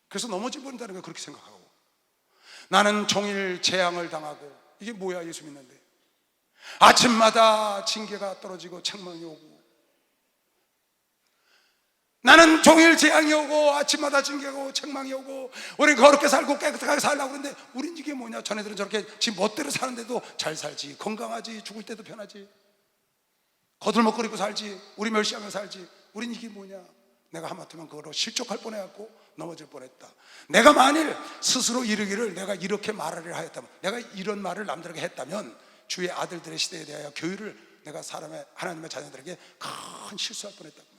그래서 넘어질 뻔했다는 걸 그렇게 생각하고 나는 종일 재앙을 당하고 이게 뭐야 예수 믿는데 아침마다 징계가 떨어지고 책망이 오고 나는 종일 재앙이 오고 아침마다 징계가 오고 책망이 오고 우린 거룩게 살고 깨끗하게 살려고 그러는데 우린 이게 뭐냐. 전애들은 저렇게 지 멋대로 사는데도 잘 살지 건강하지 죽을 때도 편하지 거들먹거리고 살지 우리 멸시하며 살지 우린 이게 뭐냐. 내가 하마터면 그거로 실족할 뻔해갖고 넘어질 뻔했다. 내가 만일 스스로 이르기를 내가 이렇게 말을 하였다면 내가 이런 말을 남들에게 했다면 주의 아들들의 시대에 대하여 교회를 내가 사람의 하나님의 자녀들에게 큰 실수할 뻔했다고 말이야.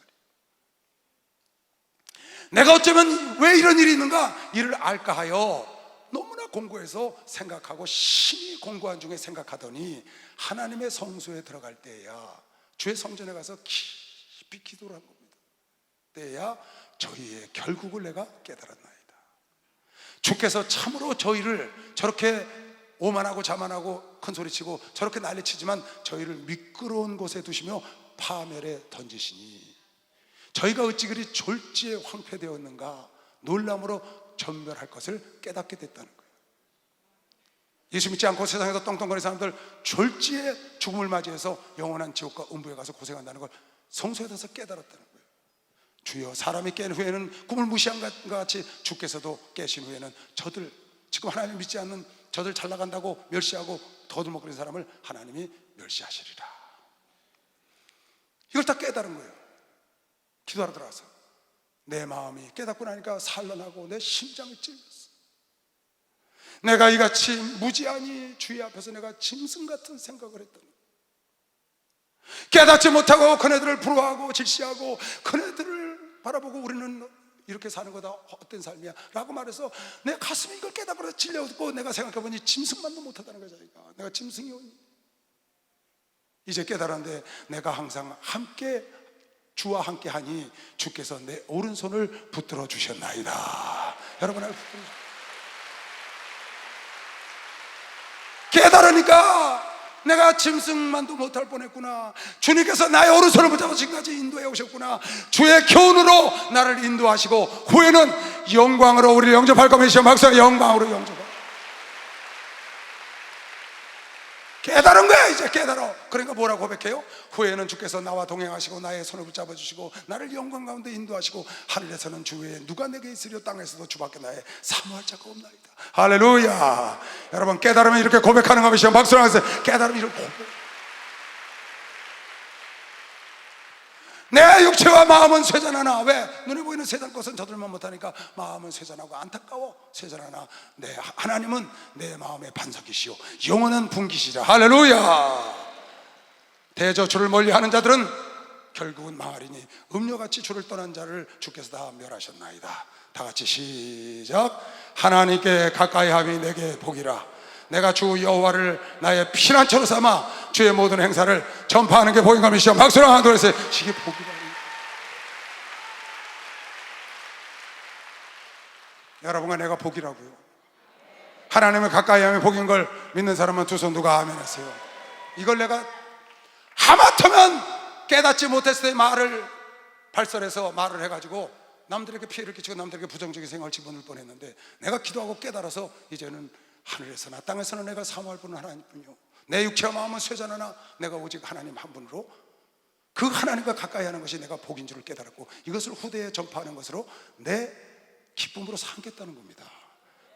내가 어쩌면 왜 이런 일이 있는가 이를 알까 하여 너무나 공부해서 생각하고 심히 공부한 중에 생각하더니 하나님의 성소에 들어갈 때야 주의 성전에 가서 깊이 기도를 한 겁니다. 때야 저희의 결국을 내가 깨달았나이다. 주께서 참으로 저희를 저렇게 오만하고 자만하고 큰소리치고 저렇게 난리치지만 저희를 미끄러운 곳에 두시며 파멸에 던지시니 저희가 어찌 그리 졸지에 황폐되었는가 놀람으로 전멸할 것을 깨닫게 됐다는 거예요. 예수 믿지 않고 세상에서 떵떵거리는 사람들 졸지에 죽음을 맞이해서 영원한 지옥과 음부에 가서 고생한다는 걸 성소에 가서 깨달았다는 거예요. 주여 사람이 깬 후에는 꿈을 무시한 것 같이 주께서도 깨신 후에는 저들 지금 하나님 믿지 않는 저들 잘 나간다고 멸시하고 더듬어거리는 사람을 하나님이 멸시하시리라. 이걸 다 깨달은 거예요. 기도하러 들어가서 내 마음이 깨닫고 나니까 산란하고 내 심장이 찔렸어. 내가 이같이 무지하니 주의 앞에서 내가 짐승 같은 생각을 했던 거예요. 깨닫지 못하고 그네들을 부러워하고 질시하고 그네들을 바라보고 우리는 이렇게 사는 거다 헛된 삶이야 라고 말해서 내 가슴이 이걸 깨닫고 찔렸고 내가 생각해보니 짐승만도 못하다는 거야. 내가 짐승이오니 이제 깨달았는데 내가 항상 함께 주와 함께 하니 주께서 내 오른손을 붙들어 주셨나이다. 여러분 깨달으니까 내가 짐승만도 못할 뻔했구나. 주님께서 나의 오른손을 붙잡아 지금까지 인도해 오셨구나. 주의 교훈으로 나를 인도하시고 후에는 영광으로 우리를 영접할 겁니다. 박수. 영광으로 영접할. 깨달은 거야. 이제 깨달아. 그러니까 뭐라고 고백해요? 후에는 주께서 나와 동행하시고 나의 손을 붙잡아 주시고 나를 영광 가운데 인도하시고 하늘에서는 주 외에 누가 내게 있으리요 땅에서도 주밖에 나의 사모할 자가 없나이다. 할렐루야. 여러분 깨달으면 이렇게 고백하는 겁니다. 박수로 하세요. 깨달으면 이렇게 고백. 내 육체와 마음은 쇠잔하나 왜? 눈에 보이는 세상 것은 저들만 못하니까 마음은 쇠잔하고 안타까워 쇠잔하나 내 하나님은 내 마음의 반석이시오 영원한 분기시라. 할렐루야. 대저 주를 멀리하는 자들은 결국은 망하리니 음료같이 주를 떠난 자를 주께서 다 멸하셨나이다. 다 같이 시작. 하나님께 가까이함이 내게 복이라. 내가 주 여호와를 나의 피난처로 삼아 주의 모든 행사를 전파하는 게 복인 것이시오. 박수로 하나 둘 셋. 이게 복이다. 여러분과 내가 복이라고요. 하나님을 가까이하면 복인 걸 믿는 사람은 두 손 누가 아멘 하세요. 이걸 내가 하마터면 깨닫지 못했을 때 말을 발설해서 말을 해가지고 남들에게 피해를 끼치고 남들에게 부정적인 생각을 집어넣을 뻔했는데 내가 기도하고 깨달아서 이제는 하늘에서나 땅에서나 내가 사모할 분은 하나님뿐이요 내 육체와 마음은 쇠잔하나 내가 오직 하나님 한 분으로 그 하나님과 가까이 하는 것이 내가 복인 줄을 깨달았고 이것을 후대에 전파하는 것으로 내 기쁨으로 삼겠다는 겁니다.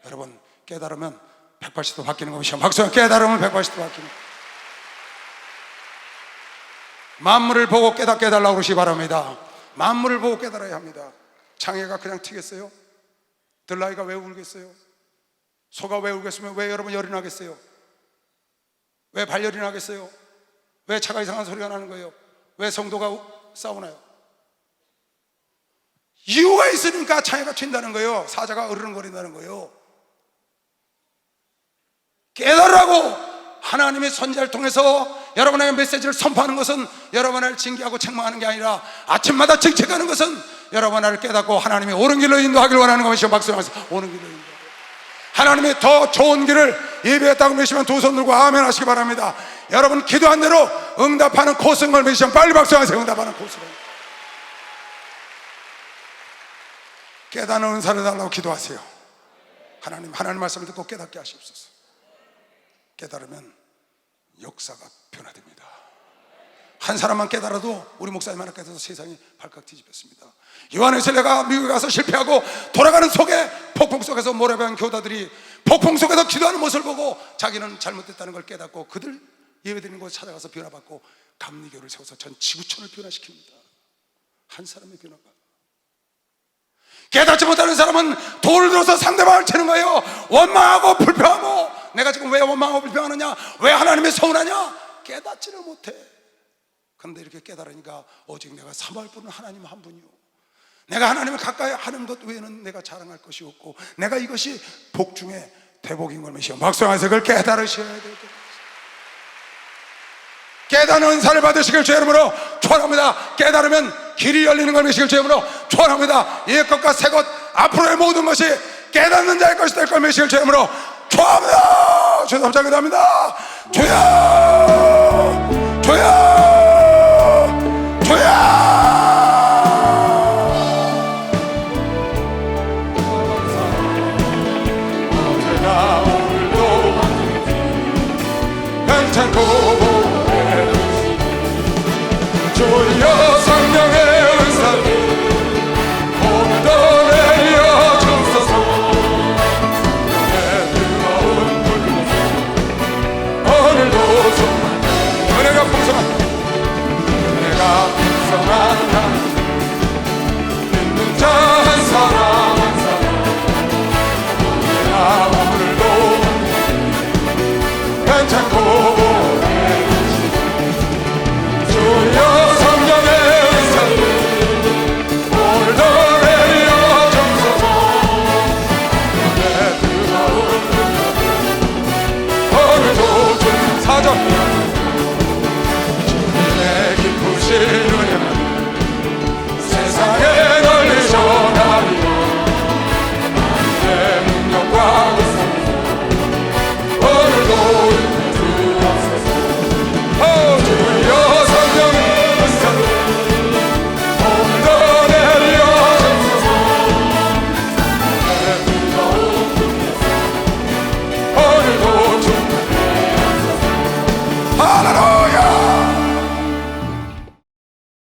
여러분 깨달으면 180도 바뀌는 겁니다. 박수. 깨달으면 180도 바뀌는. 만물을 보고 깨닫게 해달라고 그러시기 바랍니다. 만물을 보고 깨달아야 합니다. 장애가 그냥 튀겠어요? 들나이가 왜 울겠어요? 소가 왜 울겠으면 왜 여러분 열이 나겠어요? 왜 발열이 나겠어요? 왜 차가 이상한 소리가 나는 거예요? 왜 성도가 싸우나요? 이유가 있으니까 차이가 튄다는 거예요. 사자가 으르렁거린다는 거예요. 깨달으라고 하나님의 선지자를 통해서 여러분에게 메시지를 선포하는 것은 여러분을 징계하고 책망하는 게 아니라 아침마다 직책하는 것은 여러분을 깨닫고 하나님의 옳은 길로 인도하길 원하는 것이요. 박수하면서 옳은 길로 인도하고 하나님의 더 좋은 길을 예배했다고 믿으시면 두 손 들고 아멘 하시기 바랍니다. 여러분 기도한 대로 응답하는 고성을 믿으시면 빨리 박수하세요. 응답하는 고성을 깨닫는 은사를 달라고 기도하세요. 하나님 말씀을 듣고 깨닫게 하시옵소서. 깨달으면 역사가 변화됩니다. 한 사람만 깨달아도 우리 목사님 하나 깨달아서 세상이 발칵 뒤집혔습니다. 요한에서 내가 미국에 가서 실패하고 돌아가는 속에 폭풍 속에서 모래병 교다들이 폭풍 속에서 기도하는 모습을 보고 자기는 잘못됐다는 걸 깨닫고 그들 예배드리는 곳에 찾아가서 변화받고 감리교를 세워서 전 지구촌을 변화시킵니다. 한 사람의 변화가. 깨닫지 못하는 사람은 돌을 들어서 상대방을 치는 거예요. 원망하고 불평하고 내가 지금 왜 원망하고 불평하느냐, 왜 하나님의 서운하냐, 깨닫지를 못해. 그런데 이렇게 깨달으니까 오직 내가 사모할 분은 하나님 한 분이요, 내가 하나님을 가까이 하는 것 외에는 내가 자랑할 것이 없고 내가 이것이 복 중에 대복인 걸 믿으시오. 박수하면서 그걸 깨달으셔야 돼요. 깨닫는 은사를 받으시길 주의 이름으로 축원합니다. 깨달으면 길이 열리는 걸 믿으시길 주의 이름으로 축원합니다. 옛것과 새것 앞으로의 모든 것이 깨닫는 자의 것이 될 걸 믿으시길 주의 이름으로 축원합니다. 주여 감사합니다. 주여 주여 주여. 언제나 오늘도 괜찮고 주여 성령의 은사를 오늘도 내려 주소서. 성령의 뜨거운 불빛 오늘도 정말 은혜가 풍성한 하나님, 믿는 자 한 사람 한 사람 언제나 오늘도 괜찮고